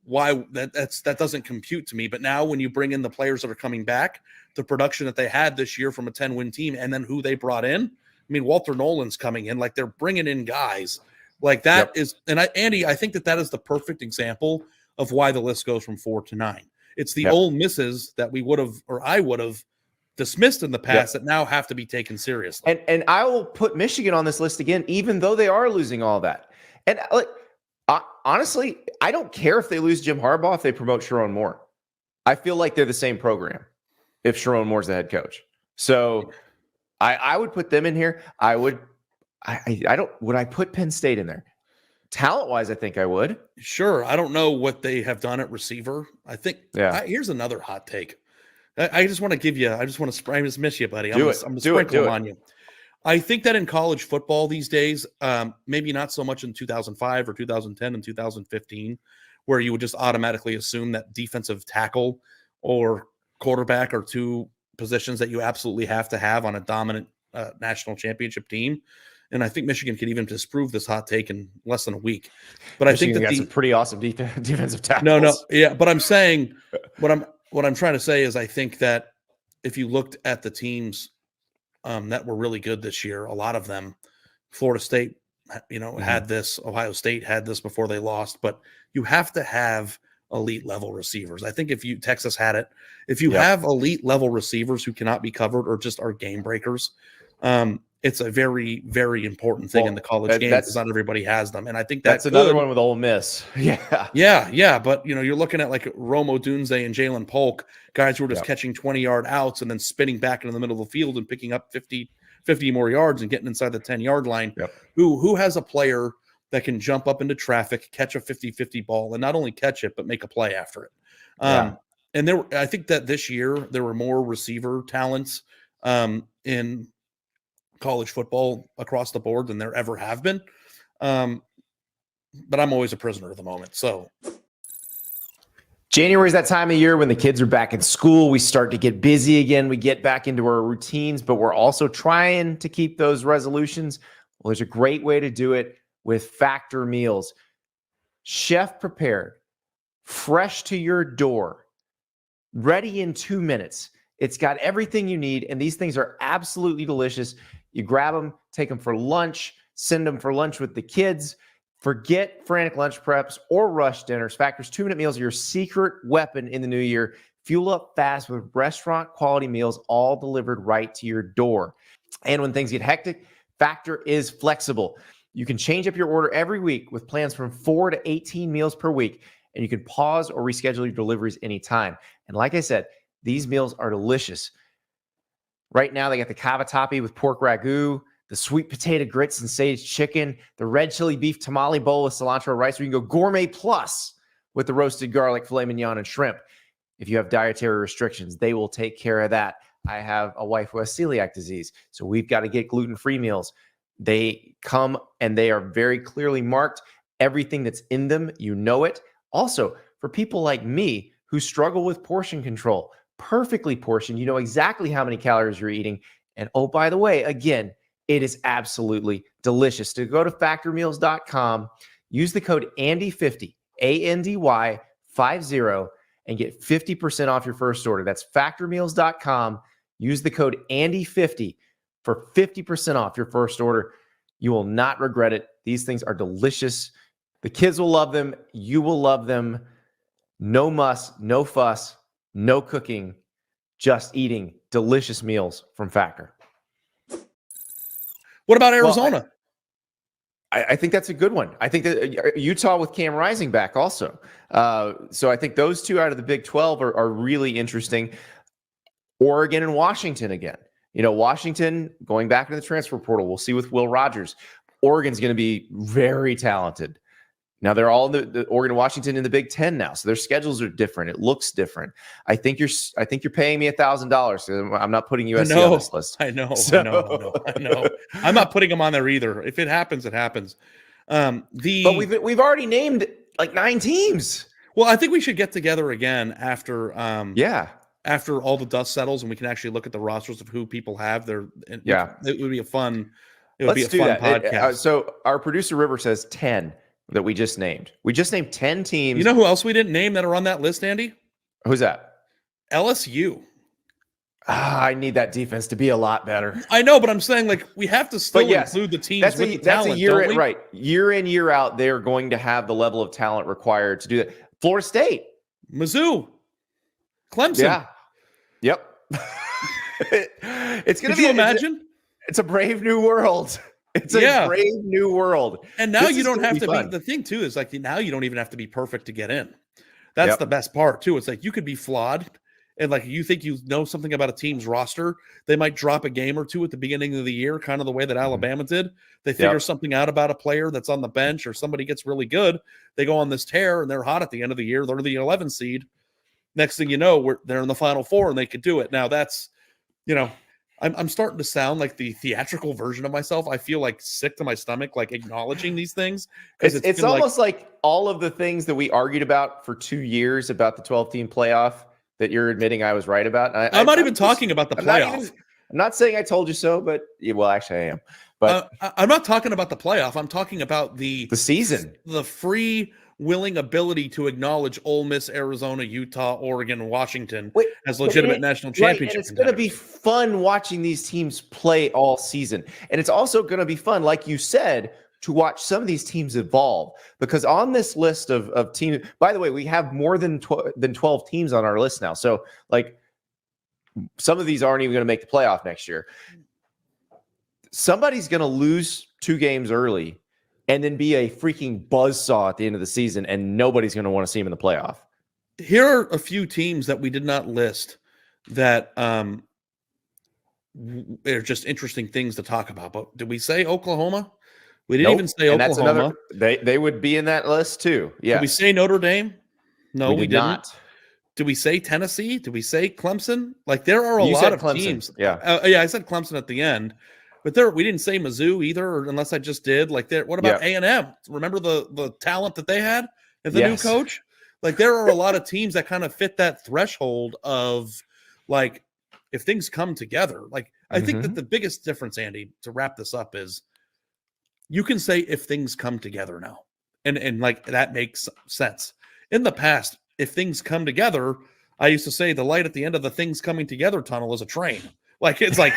why that doesn't compute to me. But now when you bring in the players that are coming back, the production that they had this year from a 10-win team and then who they brought in, I mean, Walter Nolan's coming in, like they're bringing in guys like that is, and Andy, I think that is the perfect example of why the list goes from 4 to 9. It's the Ole Misses that we would have, or I would have dismissed in the past that now have to be taken seriously. And I will put Michigan on this list again, even though they are losing all that. And honestly, I don't care if they lose Jim Harbaugh if they promote Sharon Moore. I feel like they're the same program if Sharon Moore's the head coach. So I would put them in here. Would I put Penn State in there? Talent-wise, I think I would. Sure. I don't know what they have done at receiver. I think here's another hot take. I just want to give you, I just miss you, buddy. I'm going to sprinkle on you. I think that in college football these days, maybe not so much in 2005 or 2010 and 2015, where you would just automatically assume that defensive tackle or quarterback are 2 positions that you absolutely have to have on a dominant national championship team. And I think Michigan could even disprove this hot take in less than a week. But Michigan I think got some pretty awesome defensive tackles. No. But I'm saying what I'm trying to say is I think that if you looked at the teams that were really good this year, a lot of them, Florida State, had this, Ohio State had this before they lost, but you have to have elite level receivers. I think Texas had it. If you have elite level receivers who cannot be covered or just are game breakers, it's a very, very important thing in the college game because not everybody has them. And I think that's another one with Ole Miss. Yeah. But, you're looking at like Rome Odunze and Jalen Polk, guys who are just catching 20-yard outs and then spinning back into the middle of the field and picking up 50 more yards and getting inside the 10-yard line. Who has a player that can jump up into traffic, catch a 50-50 ball, and not only catch it, but make a play after it. And I think that this year there were more receiver talents in college football across the board than there ever have been. But I'm always a prisoner of the moment. So January is that time of year when the kids are back in school. We start to get busy again. We get back into our routines, but we're also trying to keep those resolutions. Well, there's a great way to do it with Factor meals. Chef prepared, fresh to your door, ready in 2 minutes. It's got everything you need, and these things are absolutely delicious. You grab them, take them for lunch, send them for lunch with the kids. Forget frantic lunch preps or rush dinners. Factor's 2-minute meals are your secret weapon in the new year. Fuel up fast with restaurant quality meals, all delivered right to your door. And when things get hectic, Factor is flexible. You can change up your order every week with plans from 4 to 18 meals per week, and you can pause or reschedule your deliveries anytime. And like I said, these meals are delicious. Right now, they got the cavatappi with pork ragu, the sweet potato grits and sage chicken, the red chili beef tamale bowl with cilantro rice, or you can go gourmet plus with the roasted garlic filet mignon and shrimp. If you have dietary restrictions, they will take care of that. I have a wife who has celiac disease, so we've got to get gluten-free meals. They come and they are very clearly marked. Everything that's in them, you know it. Also, for people like me who struggle with portion control, perfectly portioned, you know exactly how many calories you're eating. And oh, by the way, again, it is absolutely delicious. To go to factormeals.com, use the code ANDY50, ANDY50, and get 50% off your first order. That's factormeals.com. Use the code ANDY50 for 50% off your first order. You will not regret it. These things are delicious. The kids will love them. You will love them. No muss, no fuss, no cooking, just eating delicious meals from Factor. What about Arizona? Well, I think that's a good one. I think that Utah with Cam Rising back also. So I think those two out of the Big 12 are really interesting. Oregon and Washington again. You know, Washington going back into the transfer portal. We'll see with Will Rogers. Oregon's going to be very talented. Now they're all in the Oregon and Washington in the Big 10 now, so their schedules are different. It looks different. I think you're paying me $1,000. So I'm not putting USC on this list. I know. So, I know. I'm not putting them on there either. If it happens, it happens. But we've already named like 9 teams. Well, I think we should get together again after after all the dust settles and we can actually look at the rosters of who people have there. It would be a fun. Let's do that. Podcast. So our producer River says 10. That we just named. We just named 10 teams. You know who else we didn't name that are on that list, Andy? Who's that? LSU. I need that defense to be a lot better. I know, but I'm saying like we have to still include the teams that's with a, the talent, that's a year don't we? Right. Year in, year out, they're going to have the level of talent required to do that. Florida State. Mizzou. Clemson. Yeah. Yep. It's going to be. Could you imagine? It's a brave new world. It's a brave new world. And now you don't have to be, the thing too is like now you don't even have to be perfect to get in. That's the best part too. It's like you could be flawed and like you think you know something about a team's roster. They might drop a game or two at the beginning of the year, kind of the way that Alabama did. They figure something out about a player that's on the bench or somebody gets really good. They go on this tear and they're hot at the end of the year. They're the 11 seed. Next thing you know, they're in the Final Four and they could do it. Now that's, you know, I'm starting to sound like the theatrical version of myself. I feel like sick to my stomach, like acknowledging these things. It's almost like all of the things that we argued about for 2 years about the 12-team playoff that you're admitting I was right about. I'm not even talking about the playoff. I'm not saying I told you so, but well, actually I am. But I'm not talking about the playoff. I'm talking about the season, the free willing ability to acknowledge Ole Miss, Arizona, Utah, Oregon, and Washington as legitimate national championship. And it's going to be fun watching these teams play all season. And it's also going to be fun, like you said, to watch some of these teams evolve. Because on this list of teams, by the way, we have more than 12 teams on our list now. So, like, some of these aren't even going to make the playoff next year. Somebody's going to lose 2 games early and then be a freaking buzzsaw at the end of the season, and nobody's going to want to see him in the playoff. Here are a few teams that we did not list that are just interesting things to talk about. But did we say Oklahoma? We didn't even say Oklahoma. They would be in that list too. Yeah. Did we say Notre Dame? No, we didn't. Not. Did we say Tennessee? Did we say Clemson? Like there are a lot of teams. Yeah. I said Clemson at the end. But we didn't say Mizzou either, unless I just did. Like, what about A&M? Remember the talent that they had as the new coach? Like, there are a lot of teams that kind of fit that threshold of, like, if things come together. Like, I think that the biggest difference, Andy, to wrap this up is you can say if things come together now. And like, that makes sense. In the past, if things come together, I used to say the light at the end of the things coming together tunnel is a train. Like, it's like...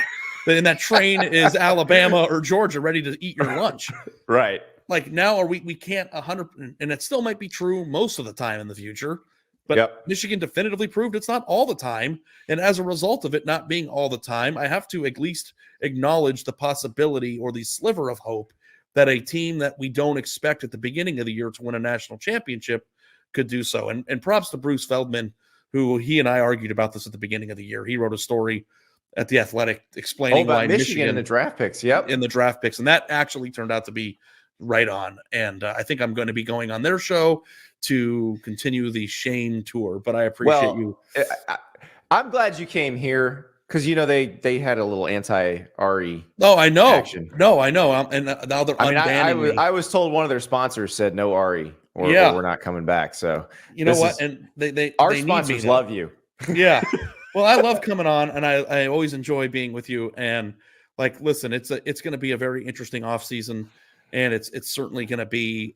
And that train is Alabama or Georgia ready to eat your lunch. Right. Like now we can't 100%, and it still might be true most of the time in the future, but Michigan definitively proved it's not all the time. And as a result of it not being all the time, I have to at least acknowledge the possibility or the sliver of hope that a team that we don't expect at the beginning of the year to win a national championship could do so. And props to Bruce Feldman, who he and I argued about this at the beginning of the year. He wrote a story at the Athletic explaining about why Michigan in the draft picks. Yep. in the draft picks, and that actually turned out to be right on. And I think I'm going to be going on their show to continue the Shane tour. But I appreciate you. I'm glad you came here because they had a little anti-Ari. Oh, I know. Action. No, I know. And now they're unbanning me. I was told one of their sponsors said no Ari, or we're not coming back. So you know what? And our sponsors love you. Yeah. Well, I love coming on, and I always enjoy being with you. And like, listen, it's going to be a very interesting off season, and it's certainly going to be,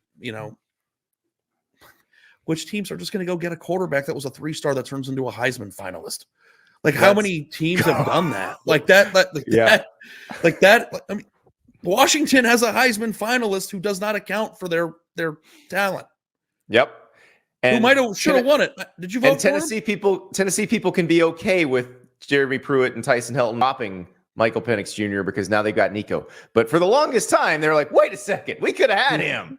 which teams are just going to go get a quarterback that was a 3-star that turns into a Heisman finalist. Like, how many teams have done that? Like that. I mean, Washington has a Heisman finalist who does not account for their talent. Yep. And who should have won it? Did you vote and Tennessee people? Tennessee people can be okay with Jeremy Pruitt and Tyson Helton dropping Michael Penix Jr. because now they've got Nico. But for the longest time, they're like, wait a second, we could have had him.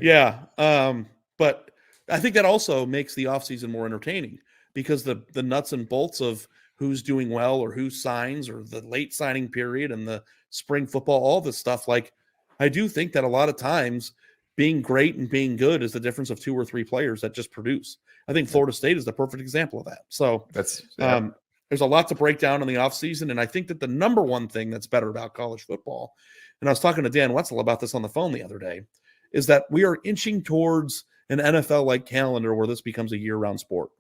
Yeah. But I think that also makes the offseason more entertaining because the nuts and bolts of who's doing well or who signs or the late signing period and the spring football, all this stuff. Like, I do think that a lot of times being great and being good is the difference of 2 or 3 players that just produce. I think Florida State is the perfect example of that. So there's a lot to break down in the offseason. And I think that the number one thing that's better about college football, and I was talking to Dan Wetzel about this on the phone the other day, is that we are inching towards an NFL-like calendar where this becomes a year-round sport.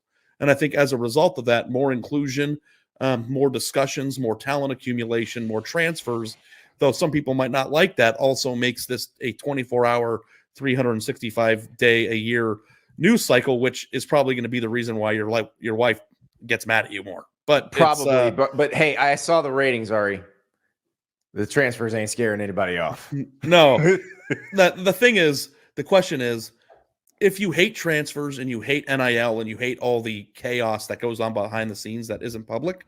And I think as a result of that, more inclusion, more discussions, more talent accumulation, more transfers, though some people might not like that, also makes this a 24-hour, 365-day-a-year news cycle, which is probably going to be the reason why your wife gets mad at you more. But probably, but hey, I saw the ratings, Ari. The transfers ain't scaring anybody off. No. The question is, if you hate transfers and you hate NIL and you hate all the chaos that goes on behind the scenes that isn't public,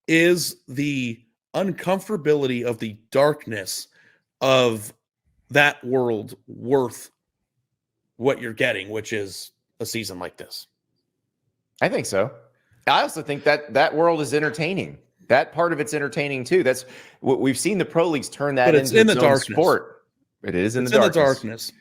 is the uncomfortability of the darkness of that world worth what you're getting, which is a season like this? I think so. I also think that world is entertaining. That part of it's entertaining too. That's what we've seen the pro leagues turn that into its own sport. It is in the darkness.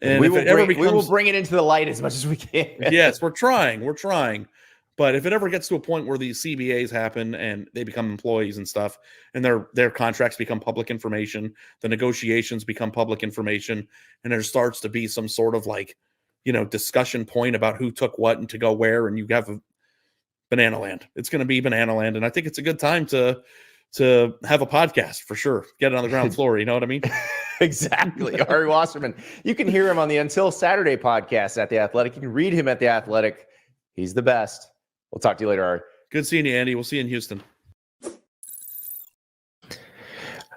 And we will bring it into the light as much as we can. Yes, we're trying. But if it ever gets to a point where these CBAs happen and they become employees and stuff, and their contracts become public information, the negotiations become public information, and there starts to be some sort of discussion point about who took what and to go where, and you have a banana land. It's going to be banana land, and I think it's a good time to have a podcast for sure. Get it on the ground floor. You know what I mean? Exactly. Ari Wasserman. You can hear him on the Until Saturday podcast at The Athletic. You can read him at The Athletic. He's the best. We'll talk to you later, Ari. Good seeing you, Andy. We'll see you in Houston.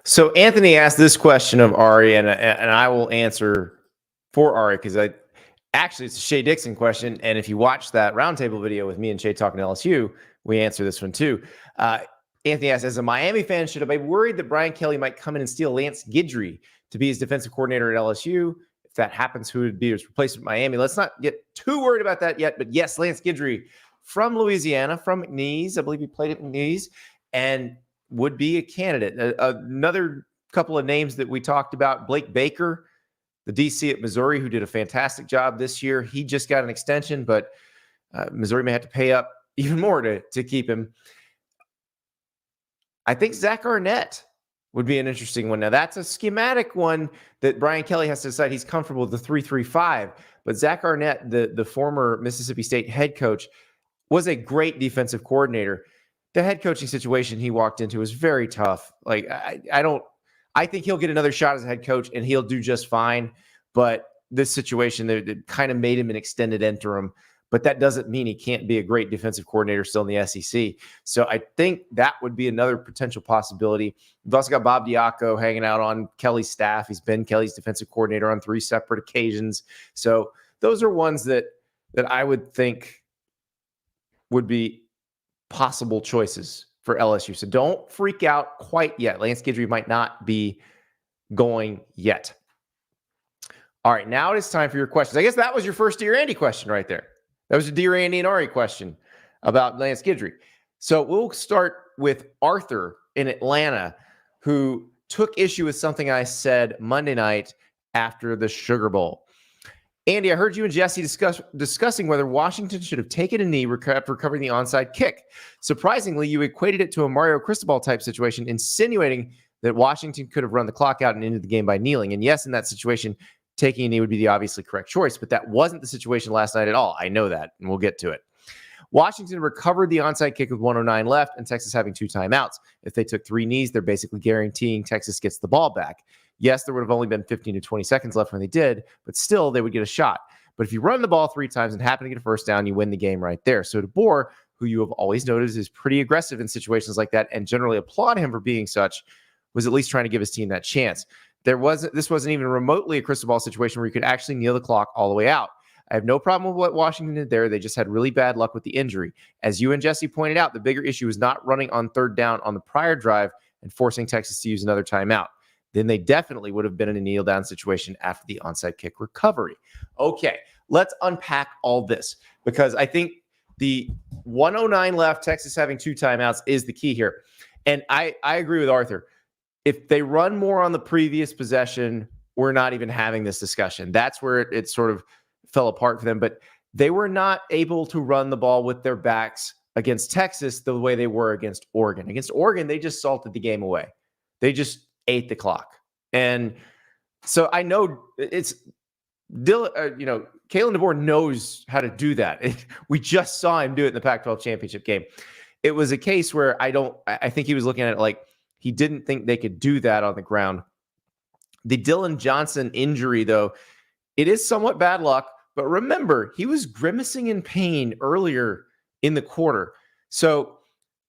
So Anthony asked this question of Ari, and I will answer for Ari because actually it's a Shea Dixon question. And if you watch that roundtable video with me and Shea talking to LSU, we answer this one too. Anthony asks, as a Miami fan, should I be worried that Brian Kelly might come in and steal Lance Guidry to be his defensive coordinator at LSU? If that happens, who would be his replacement at Miami? Let's not get too worried about that yet. But yes, Lance Guidry from Louisiana, from McNeese. I believe he played at McNeese and would be a candidate. Another couple of names that we talked about, Blake Baker, the DC at Missouri, who did a fantastic job this year. He just got an extension, but Missouri may have to pay up even more to keep him. I think Zach Arnett would be an interesting one. Now, that's a schematic one that Brian Kelly has to decide he's comfortable with the 3-3-5. But Zach Arnett, the former Mississippi State head coach, was a great defensive coordinator. The head coaching situation he walked into was very tough. Like, I think he'll get another shot as a head coach and he'll do just fine. But this situation, that kind of made him an extended interim. But that doesn't mean he can't be a great defensive coordinator still in the SEC. So I think that would be another potential possibility. We've also got Bob Diaco hanging out on Kelly's staff. He's been Kelly's defensive coordinator on 3 separate occasions. So those are ones that I would think would be possible choices for LSU. So don't freak out quite yet. Lance Guidry might not be going yet. All right, now it is time for your questions. I guess that was your first Dear Andy question right there. That was a Dear Andy and Ari question about Lance Guidry. So we'll start with Arthur in Atlanta, who took issue with something I said Monday night after the Sugar Bowl. Andy, I heard you and Jesse discussing whether Washington should have taken a knee after recovering the onside kick. Surprisingly, you equated it to a Mario Cristobal type situation, insinuating that Washington could have run the clock out and ended the game by kneeling. And yes, in that situation, taking a knee would be the obviously correct choice, but that wasn't the situation last night at all. I know that, and we'll get to it. Washington recovered the onside kick with 1:09 left, and Texas having 2 timeouts. If they took 3 knees, they're basically guaranteeing Texas gets the ball back. Yes, there would have only been 15 to 20 seconds left when they did, but still they would get a shot. But if you run the ball 3 times and happen to get a first down, you win the game right there. So DeBoer, who you have always noticed is pretty aggressive in situations like that and generally applaud him for being such, was at least trying to give his team that chance. This wasn't even remotely a Cristobal situation where you could actually kneel the clock all the way out. I have no problem with what Washington did there. They just had really bad luck with the injury. As you and Jesse pointed out, the bigger issue is not running on 3rd down on the prior drive and forcing Texas to use another timeout. Then they definitely would have been in a kneel down situation after the onside kick recovery. Okay, let's unpack all this because I think the 1:09 left, Texas having 2 timeouts is the key here. And I agree with Arthur. If they run more on the previous possession, we're not even having this discussion. That's where it sort of fell apart for them. But they were not able to run the ball with their backs against Texas the way they were against Oregon. Against Oregon, they just salted the game away. They just ate the clock. And so I know it's Kalen DeBoer knows how to do that. We just saw him do it in the Pac-12 championship game. It was a case where I think he was looking at it like he didn't think they could do that on the ground. The Dylan Johnson injury, though, it is somewhat bad luck. But remember, he was grimacing in pain earlier in the quarter. So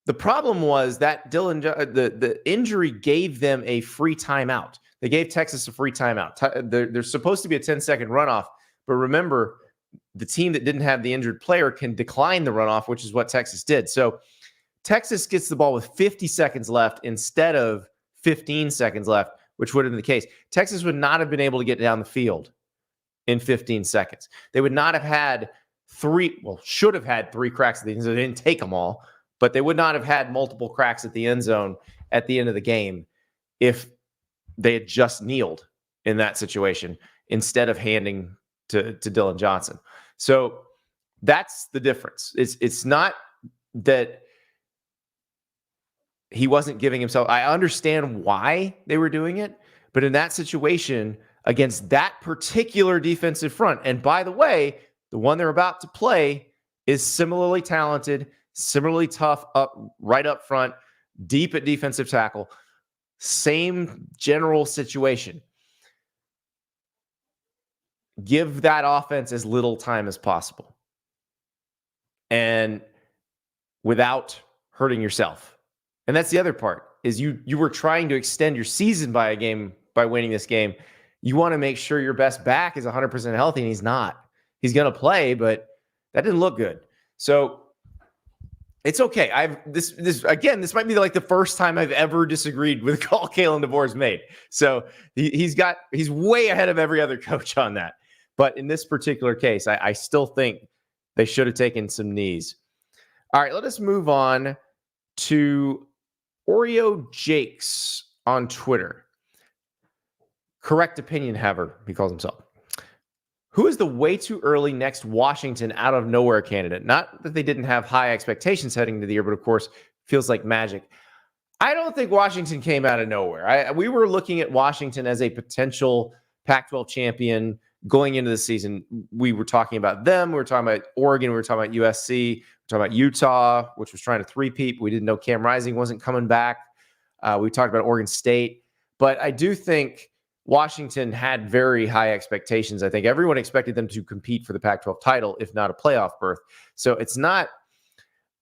the problem was that the injury gave them a free timeout. They gave Texas a free timeout. There's supposed to be a 10-second runoff. But remember, the team that didn't have the injured player can decline the runoff, which is what Texas did. So Texas gets the ball with 50 seconds left instead of 15 seconds left, which would have been the case. Texas would not have been able to get down the field in 15 seconds. They would not have had should have had 3 cracks at the end zone. They didn't take them all, but they would not have had multiple cracks at the end zone at the end of the game if they had just kneeled in that situation instead of handing to Dylan Johnson. So that's the difference. It's not that he wasn't giving himself. I understand why they were doing it, but in that situation, against that particular defensive front. And by the way, the one they're about to play is similarly talented, similarly tough right up front, deep at defensive tackle. Same general situation. Give that offense as little time as possible. And without hurting yourself. And that's the other part, is you were trying to extend your season by a game by winning this game. You want to make sure your best back is 100% healthy, and he's not. He's going to play, but that didn't look good. So it's okay. This might be like the first time I've ever disagreed with a call Kalen DeBoer's made. So he's way ahead of every other coach on that. But in this particular case, I still think they should have taken some knees. All right, let us move on to Oreo Jakes on Twitter. Correct opinion haver, he calls himself. Who is the way too early next Washington out of nowhere candidate? Not that they didn't have high expectations heading into the year, but of course, feels like magic. I don't think Washington came out of nowhere. We were looking at Washington as a potential Pac-12 champion going into the season. We were talking about them. We were talking about Oregon. We were talking about USC. We were talking about Utah, which was trying to three-peat. We didn't know Cam Rising wasn't coming back. We talked about Oregon State. But I do think Washington had very high expectations. I think everyone expected them to compete for the Pac-12 title, if not a playoff berth. So it's not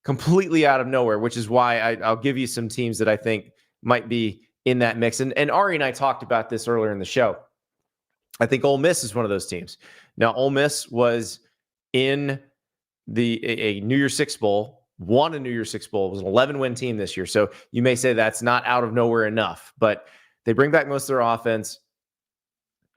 completely out of nowhere, which is why I'll give you some teams that I think might be in that mix. And Ari and I talked about this earlier in the show. I think Ole Miss is one of those teams. Now, Ole Miss was in a New Year's Six Bowl, won a New Year's Six Bowl. It was an 11-win team this year. So you may say that's not out of nowhere enough, but they bring back most of their offense.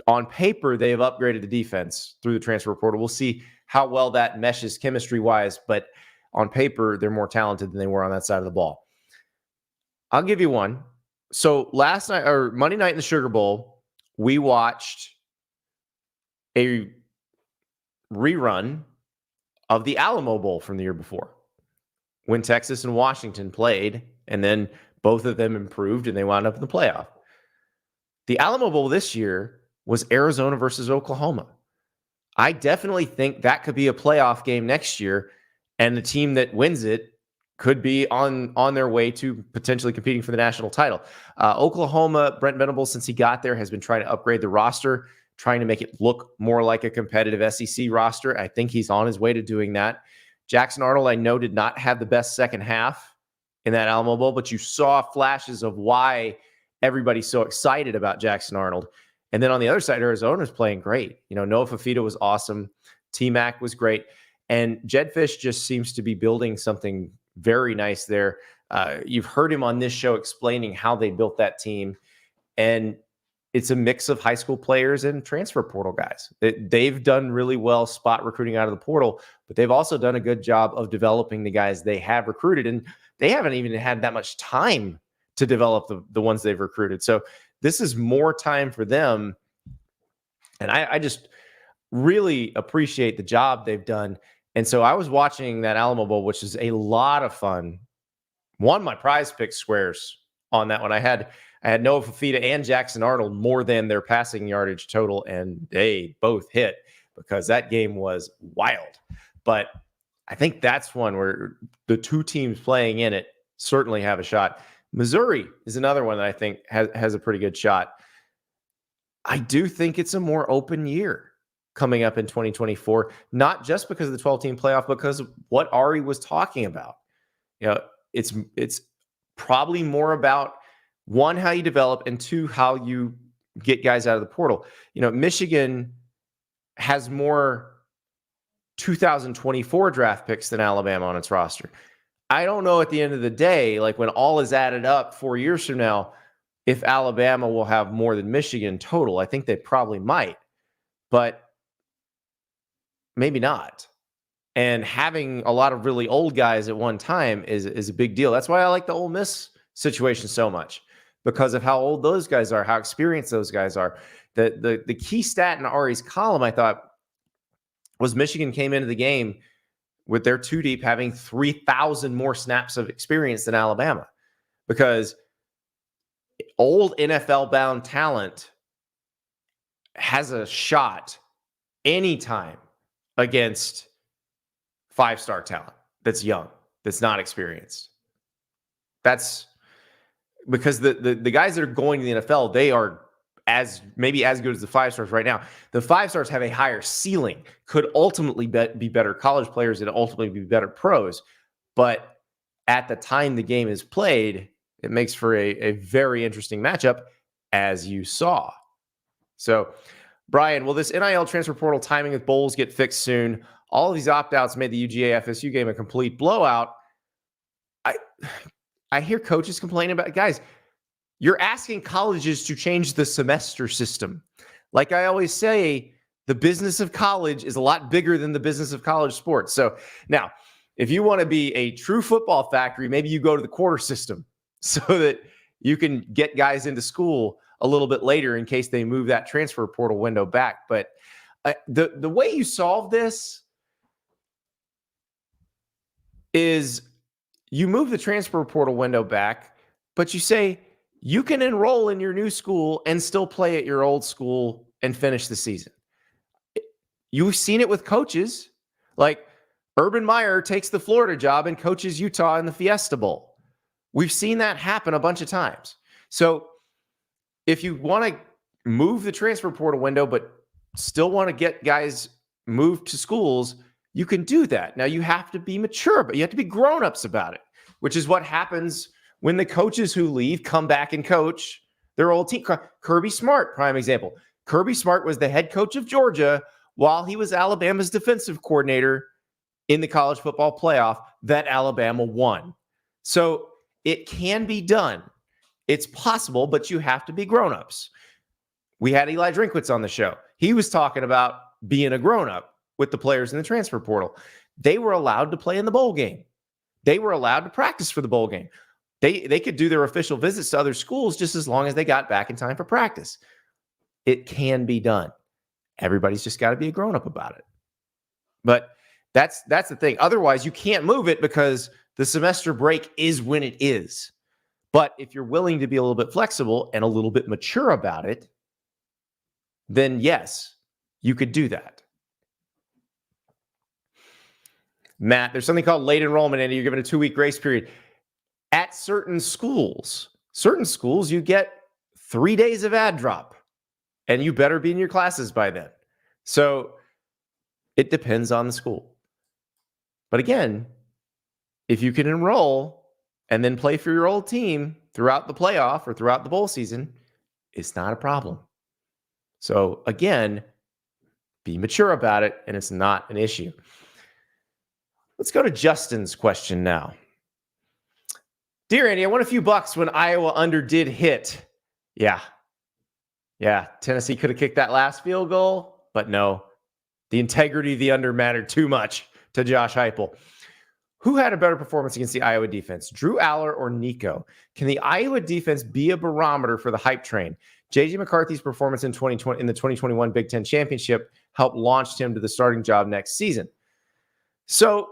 On paper, they have upgraded the defense through the transfer portal. We'll see how well that meshes chemistry-wise, but on paper, they're more talented than they were on that side of the ball. I'll give you one. So last night or Monday night in the Sugar Bowl, we watched a rerun of the Alamo Bowl from the year before when Texas and Washington played, and then both of them improved and they wound up in the playoff. The Alamo Bowl this year was Arizona versus Oklahoma. I definitely think that could be a playoff game next year, and the team that wins it could be on their way to potentially competing for the national title. Oklahoma, Brent Venables, since he got there, has been trying to upgrade the roster, trying to make it look more like a competitive SEC roster. I think he's on his way to doing that. Jackson Arnold, I know, did not have the best second half in that Alamo Bowl, but you saw flashes of why everybody's so excited about Jackson Arnold. And then on the other side, Arizona's playing great. Noah Fafita was awesome. T-Mac was great. And Jed Fish just seems to be building something very nice there. You've heard him on this show explaining how they built that team. And it's a mix of high school players and transfer portal guys. They've done really well spot recruiting out of the portal, but they've also done a good job of developing the guys they have recruited. And they haven't even had that much time to develop the ones they've recruited. So this is more time for them. And I just really appreciate the job they've done. And so I was watching that Alamo Bowl, which is a lot of fun. Won my prize pick squares on that one. I had Noah Fafita and Jackson Arnold more than their passing yardage total, and they both hit because that game was wild. But I think that's one where the two teams playing in it certainly have a shot. Missouri is another one that I think has a pretty good shot. I do think it's a more open year coming up in 2024, not just because of the 12-team playoff, because of what Ari was talking about. It's probably more about, one, how you develop, and two, how you get guys out of the portal. Michigan has more 2024 draft picks than Alabama on its roster. I don't know at the end of the day, like when all is added up 4 years from now, if Alabama will have more than Michigan total. I think they probably might, but maybe not. And having a lot of really old guys at one time is a big deal. That's why I like the Ole Miss situation so much, because of how old those guys are, how experienced those guys are. The key stat in Ari's column, I thought, was Michigan came into the game with their two deep having 3,000 more snaps of experience than Alabama, because old NFL-bound talent has a shot anytime against five-star talent that's young, that's not experienced. That's because the guys that are going to the NFL, they are maybe as good as the five stars right now. The five stars have a higher ceiling, could ultimately be better college players and ultimately be better pros. But at the time the game is played, it makes for a very interesting matchup, as you saw. So, Brian, will this NIL transfer portal timing with bowls get fixed soon? All of these opt-outs made the UGA FSU game a complete blowout. I hear coaches complaining about, guys, you're asking colleges to change the semester system. Like I always say, the business of college is a lot bigger than the business of college sports. So now, if you want to be a true football factory, maybe you go to the quarter system so that you can get guys into school a little bit later in case they move that transfer portal window back. But the way you solve this is you move the transfer portal window back, but you say you can enroll in your new school and still play at your old school and finish the season. You've seen it with coaches. Like Urban Meyer takes the Florida job and coaches Utah in the Fiesta Bowl. We've seen that happen a bunch of times. So if you want to move the transfer portal window, but still want to get guys moved to schools, you can do that. Now you have to be mature, but you have to be grown-ups about it, which is what happens when the coaches who leave come back and coach their old team. Kirby Smart, prime example. Kirby Smart was the head coach of Georgia while he was Alabama's defensive coordinator in the college football playoff that Alabama won. So it can be done. It's possible, but you have to be grown-ups. We had Eli Drinkwitz on the show. He was talking about being a grown-up with the players in the transfer portal. they were allowed to play in the bowl game. They were allowed to practice for the bowl game. They could do their official visits to other schools just as long as they got back in time for practice. It can be done. Everybody's just got to be a grown-up about it. But that's the thing. Otherwise, you can't move it because the semester break is when it is. But if you're willing to be a little bit flexible and a little bit mature about it, then yes, you could do that. Matt, there's something called late enrollment, and you're given a 2-week grace period. At certain schools, you get 3 days of ad drop, and you better be in your classes by then. So it depends on the school. But again, if you can enroll and then play for your old team throughout the playoff or throughout the bowl season, it's not a problem. So again, be mature about it, and it's not an issue. Let's go to Justin's question now. Dear Andy, I won a few bucks when Iowa under did hit. Yeah, Tennessee could have kicked that last field goal, but no. The integrity of the under mattered too much to Josh Heupel. Who had a better performance against the Iowa defense, Drew Aller or Nico? Can the Iowa defense be a barometer for the hype train? J.J. McCarthy's performance in the 2021 Big Ten Championship helped launch him to the starting job next season. So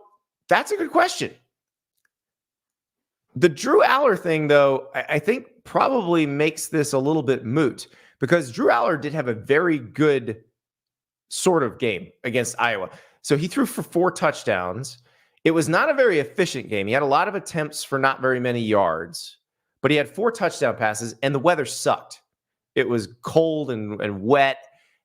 that's a good question. The Drew Aller thing, though, I think probably makes this a little bit moot because Drew Aller did have a very good sort of game against Iowa. So he threw for 4 touchdowns. It was not a very efficient game. He had a lot of attempts for not very many yards, but he had 4 touchdown passes, and the weather sucked. It was cold and wet,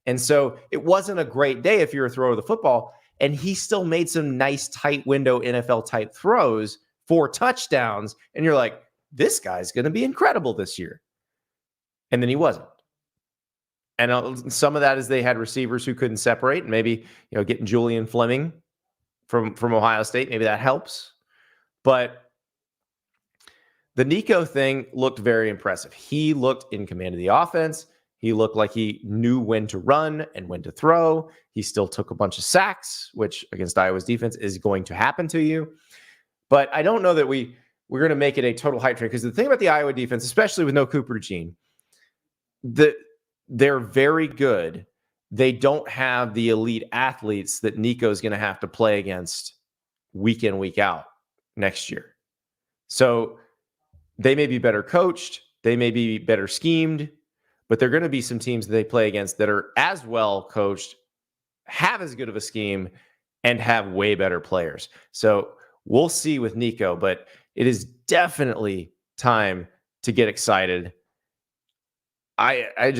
and so it wasn't a great day if you're a thrower of the football, and he still made some nice tight window NFL-type throws, 4 touchdowns, and you're like, this guy's going to be incredible this year. And then he wasn't. And some of that is they had receivers who couldn't separate, and maybe getting Julian Fleming from Ohio State, maybe that helps. But the Nico thing looked very impressive. He looked in command of the offense. He looked like he knew when to run and when to throw. He still took a bunch of sacks, which against Iowa's defense is going to happen to you. But I don't know that we're going to make it a total hype train, because the thing about the Iowa defense, especially with no Cooper Gene, they're very good. They don't have the elite athletes that Nico's going to have to play against week in, week out next year. So they may be better coached. They may be better schemed, but they're going to be some teams that they play against that are as well coached, have as good of a scheme, and have way better players. So we'll see with Nico, but it is definitely time to get excited. I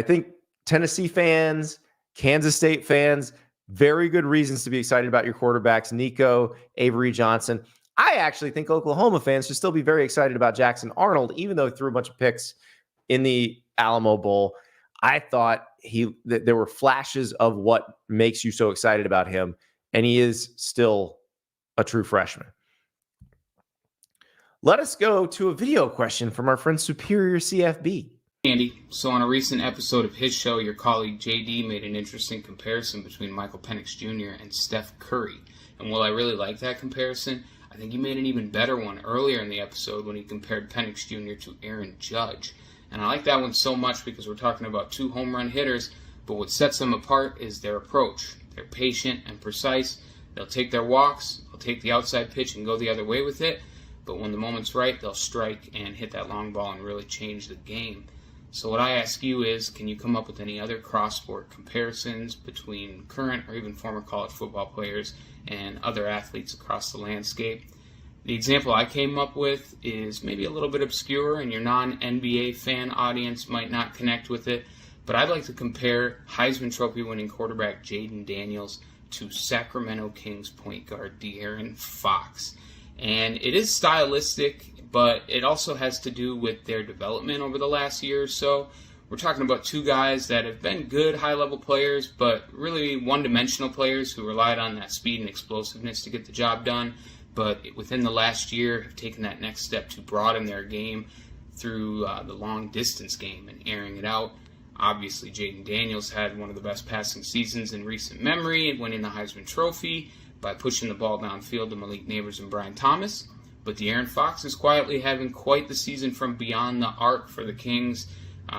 think Tennessee fans, Kansas State fans, very good reasons to be excited about your quarterbacks, Nico, Avery Johnson. I actually think Oklahoma fans should still be very excited about Jackson Arnold, even though he threw a bunch of picks in the Alamo Bowl. I thought that there were flashes of what makes you so excited about him, and he is still a true freshman. Let us go to a video question from our friend Superior CFB. Andy, so on a recent episode of his show, your colleague JD made an interesting comparison between Michael Penix Jr. and Steph Curry. And while I really like that comparison, I think he made an even better one earlier in the episode when he compared Penix Jr. to Aaron Judge. And I like that one so much because we're talking about 2 home run hitters, but what sets them apart is their approach. They're patient and precise. They'll take their walks, they'll take the outside pitch and go the other way with it, but when the moment's right, they'll strike and hit that long ball and really change the game. So what I ask you is, can you come up with any other cross-sport comparisons between current or even former college football players and other athletes across the landscape? The example I came up with is maybe a little bit obscure and your non-NBA fan audience might not connect with it, but I'd like to compare Heisman Trophy winning quarterback Jaden Daniels to Sacramento Kings point guard De'Aaron Fox. And it is stylistic, but it also has to do with their development over the last year or so. We're talking about 2 guys that have been good high-level players, but really one-dimensional players who relied on that speed and explosiveness to get the job done, but within the last year have taken that next step to broaden their game through the long-distance game and airing it out. Obviously, Jaden Daniels had one of the best passing seasons in recent memory and winning the Heisman Trophy, by pushing the ball downfield to Malik Neighbors and Brian Thomas. But De'Aaron Fox is quietly having quite the season from beyond the arc for the Kings,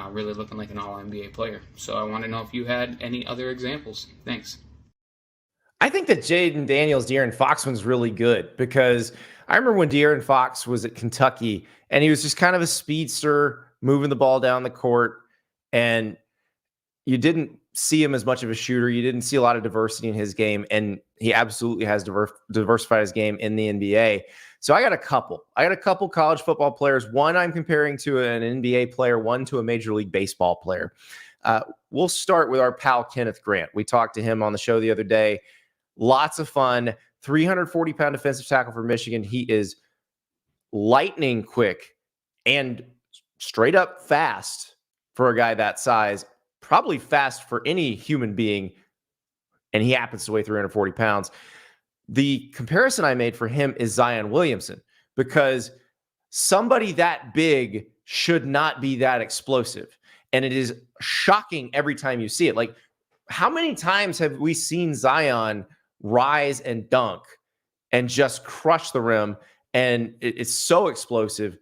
really looking like an all-NBA player. So I want to know if you had any other examples. Thanks. I think that Jaden Daniels, De'Aaron Fox one's really good because I remember when De'Aaron Fox was at Kentucky and he was just kind of a speedster moving the ball down the court, and you didn't see him as much of a shooter. You didn't see a lot of diversity in his game, and he absolutely has diversified his game in the NBA. So I got a couple college football players. One I'm comparing to an NBA player, one to a Major League Baseball player. We'll start with our pal Kenneth Grant. We talked to him on the show the other day. Lots of fun. 340-pound defensive tackle for Michigan. He is lightning quick and straight up fast for a guy that size. Probably fast for any human being, and he happens to weigh 340 pounds. The comparison I made for him is Zion Williamson, because somebody that big should not be that explosive. And it is shocking every time you see it. Like, how many times have we seen Zion rise and dunk and just crush the rim? And it's so explosive.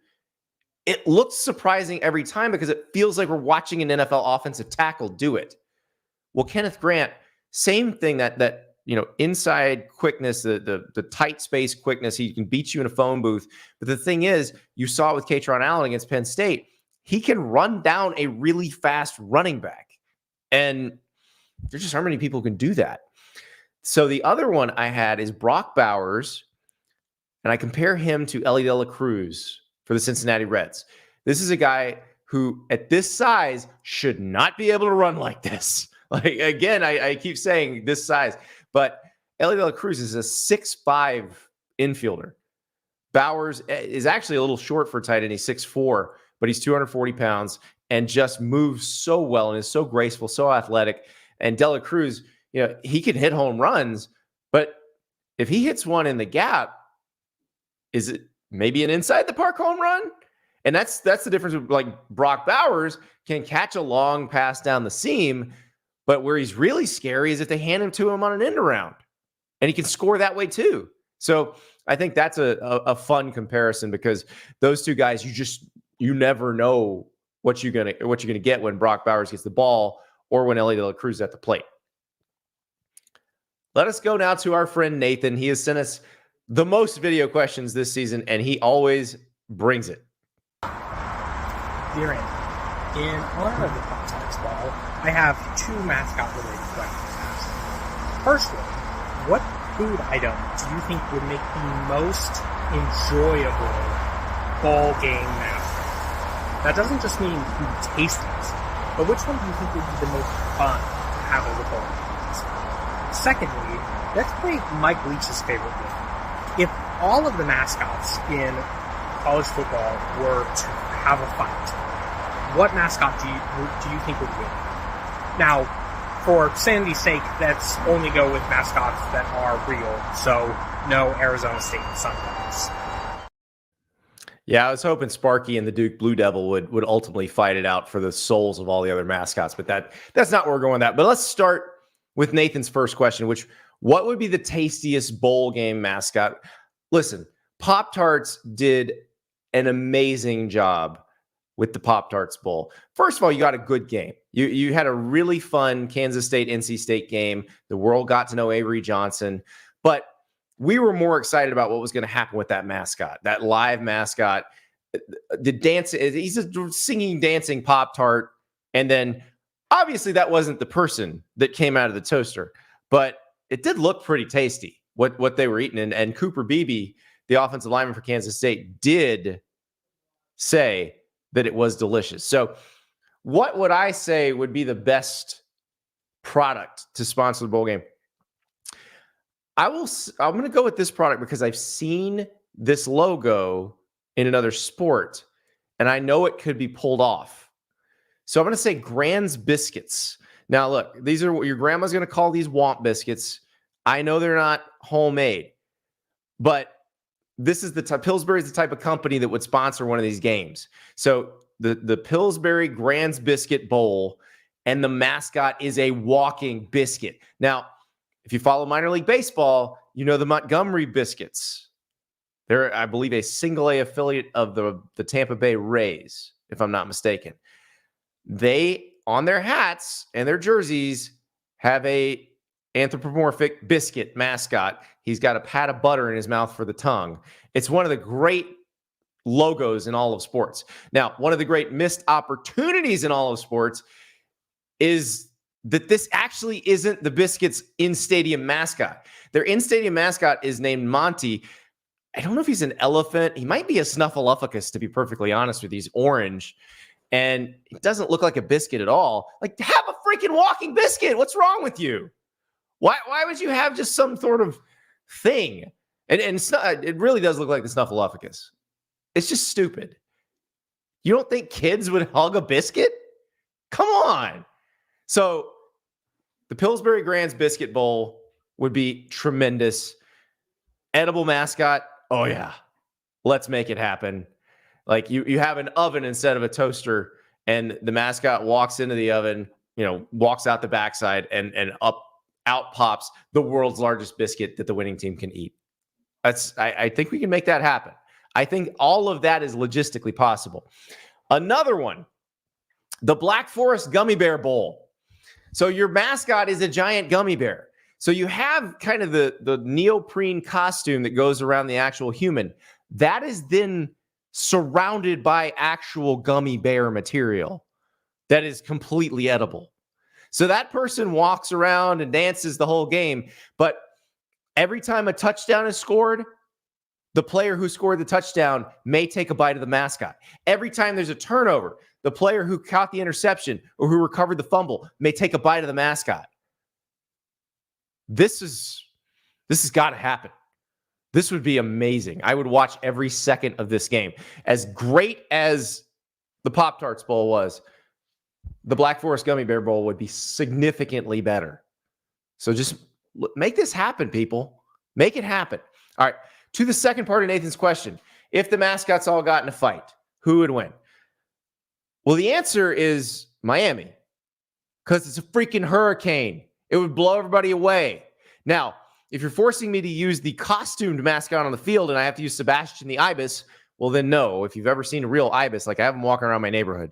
It looks surprising every time because it feels like we're watching an NFL offensive tackle do it. Well, Kenneth Grant, same thing, that inside quickness, the tight space quickness. He can beat you in a phone booth. But the thing is, you saw it with Katron Allen against Penn State. He can run down a really fast running back. And there's just how many people can do that. So the other one I had is Brock Bowers, and I compare him to Ellie De La Cruz for the Cincinnati Reds. This is a guy who, at this size, should not be able to run like this. Like, again, I keep saying this size, but Ellie De La Cruz is a 6'5" infielder. Bowers is actually a little short for a tight end. He's 6'4", but he's 240 pounds and just moves so well and is so graceful, so athletic. And De La Cruz, he can hit home runs, but if he hits one in the gap, is it maybe an inside the park home run? And that's the difference with, like, Brock Bowers can catch a long pass down the seam, but where he's really scary is if they hand him to him on an end around, and he can score that way too. So I think that's a fun comparison, because those two guys, you never know what you're gonna get when Brock Bowers gets the ball or when Ellie De La Cruz is at the plate. Let us go now to our friend Nathan. He has sent us the most video questions this season, and he always brings it. Dear Andy, in honor of the Pop-Tarts Ball, I have two mascot-related questions to ask. First one, what food item do you think would make the most enjoyable ball game mascot? That doesn't just mean food tastiness, but which one do you think would be the most fun to have as a ball game? Secondly, let's play Mike Leach's favorite game. If all of the mascots in college football were to have a fight, what mascot do you think would win? Now, for sanity's sake, let's only go with mascots that are real, so no Arizona State Sundogs. Yeah, I was hoping Sparky and the Duke Blue Devil would ultimately fight it out for the souls of all the other mascots, but that's not where we're going with that. But let's start with Nathan's first question, which, what would be the tastiest bowl game mascot? Listen, Pop-Tarts did an amazing job with the Pop-Tarts Bowl. First of all, you got a good game. You had a really fun Kansas State, NC State game. The world got to know Avery Johnson, but we were more excited about what was going to happen with that mascot, that live mascot. The dance, he's a singing, dancing Pop-Tart, and then obviously that wasn't the person that came out of the toaster, but it did look pretty tasty, what they were eating. And Cooper Beebe, the offensive lineman for Kansas State, did say that it was delicious. So what would I say would be the best product to sponsor the bowl game? I'm going to go with this product because I've seen this logo in another sport, and I know it could be pulled off. So I'm going to say Grand's Biscuits. Now, look, these are what your grandma's going to call these Womp biscuits. I know they're not homemade, but this is Pillsbury's the type of company that would sponsor one of these games. So the Pillsbury Grand's Biscuit Bowl, and the mascot is a walking biscuit. Now, if you follow minor league baseball, you know the Montgomery Biscuits. They're, I believe, a single A affiliate of the Tampa Bay Rays, if I'm not mistaken. They, on their hats and their jerseys, have a anthropomorphic biscuit mascot. He's got a pat of butter in his mouth for the tongue. It's one of the great logos in all of sports. Now, one of the great missed opportunities in all of sports is that this actually isn't the Biscuits in-stadium mascot. Their in-stadium mascot is named Monty. I don't know if he's an elephant. He might be a snuffleupagus, to be perfectly honest with you. He's orange, and it doesn't look like a biscuit at all. Like, have a freaking walking biscuit. What's wrong with you? Why would you have just some sort of thing? And it really does look like the snuffleupagus. It's just stupid. You don't think kids would hug a biscuit? Come on. So the Pillsbury Grands Biscuit Bowl would be tremendous. Edible mascot. Oh, yeah. Let's make it happen. Like you have an oven instead of a toaster, and the mascot walks into the oven, walks out the backside, and out pops the world's largest biscuit that the winning team can eat. I think we can make that happen. I think all of that is logistically possible. Another one, the Black Forest Gummy Bear Bowl. So your mascot is a giant gummy bear. So you have kind of the neoprene costume that goes around the actual human. That is then surrounded by actual gummy bear material that is completely edible. So that person walks around and dances the whole game, but every time a touchdown is scored, the player who scored the touchdown may take a bite of the mascot. Every time there's a turnover, the player who caught the interception or who recovered the fumble may take a bite of the mascot. This has got to happen. This would be amazing. I would watch every second of this game. As great as the Pop-Tarts Bowl was, the Black Forest Gummy Bear Bowl would be significantly better. So just make this happen, people. Make it happen. All right. To the second part of Nathan's question, if the mascots all got in a fight, who would win? Well, the answer is Miami, because it's a freaking hurricane. It would blow everybody away. Now, if you're forcing me to use the costumed mascot on the field and I have to use Sebastian the Ibis, well, then no. If you've ever seen a real Ibis, like I have them walking around my neighborhood,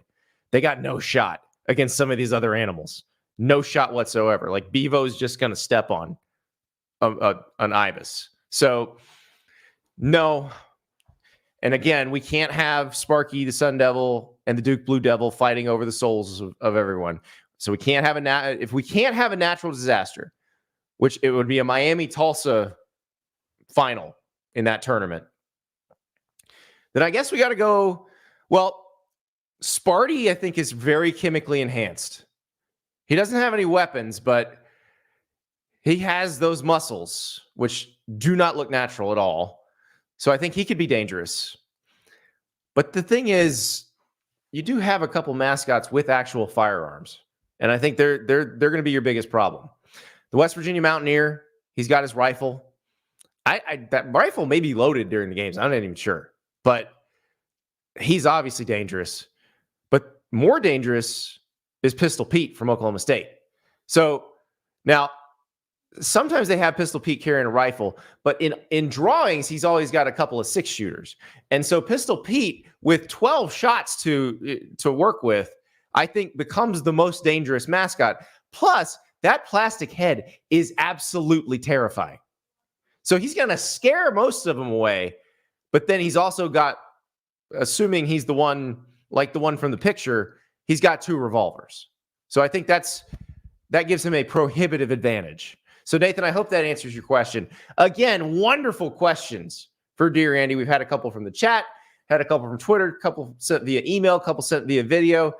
they got no shot against some of these other animals. No shot whatsoever. Like Bevo's just going to step on an Ibis. So, no. And again, we can't have Sparky the Sun Devil and the Duke Blue Devil fighting over the souls of everyone. So we can't have if we can't have a natural disaster, which it would be a Miami-Tulsa final in that tournament, then I guess we got to go, well, Sparty, I think, is very chemically enhanced. He doesn't have any weapons, but he has those muscles, which do not look natural at all. So I think he could be dangerous. But the thing is, you do have a couple mascots with actual firearms. And I think they're going to be your biggest problem. The West Virginia Mountaineer, he's got his rifle. That rifle may be loaded during the games. I'm not even sure. But he's obviously dangerous. But more dangerous is Pistol Pete from Oklahoma State. So now, sometimes they have Pistol Pete carrying a rifle, but in drawings, he's always got a couple of 6-shooters. And so Pistol Pete, with 12 shots to work with, I think becomes the most dangerous mascot. Plus, that plastic head is absolutely terrifying. So he's going to scare most of them away, but then he's also got, assuming he's the one, like the one from the picture, he's got 2 revolvers. So I think that gives him a prohibitive advantage. So Nathan, I hope that answers your question. Again, wonderful questions for Dear Andy. We've had a couple from the chat, had a couple from Twitter, a couple sent via email, a couple sent via video.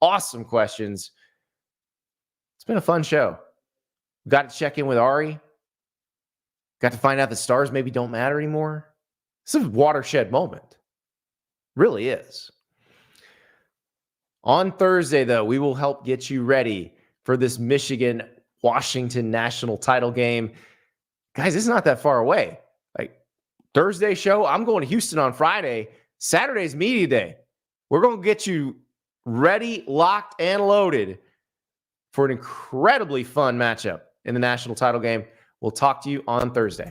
Awesome questions. It's been a fun show. Got to check in with Ari. Got to find out the stars maybe don't matter anymore. It's a watershed moment. Really is. On Thursday, though, we will help get you ready for this Michigan-Washington national title game. Guys, it's not that far away. Like Thursday show, I'm going to Houston on Friday. Saturday's media day. We're going to get you ready, locked, and loaded for an incredibly fun matchup in the national title game. We'll talk to you on Thursday.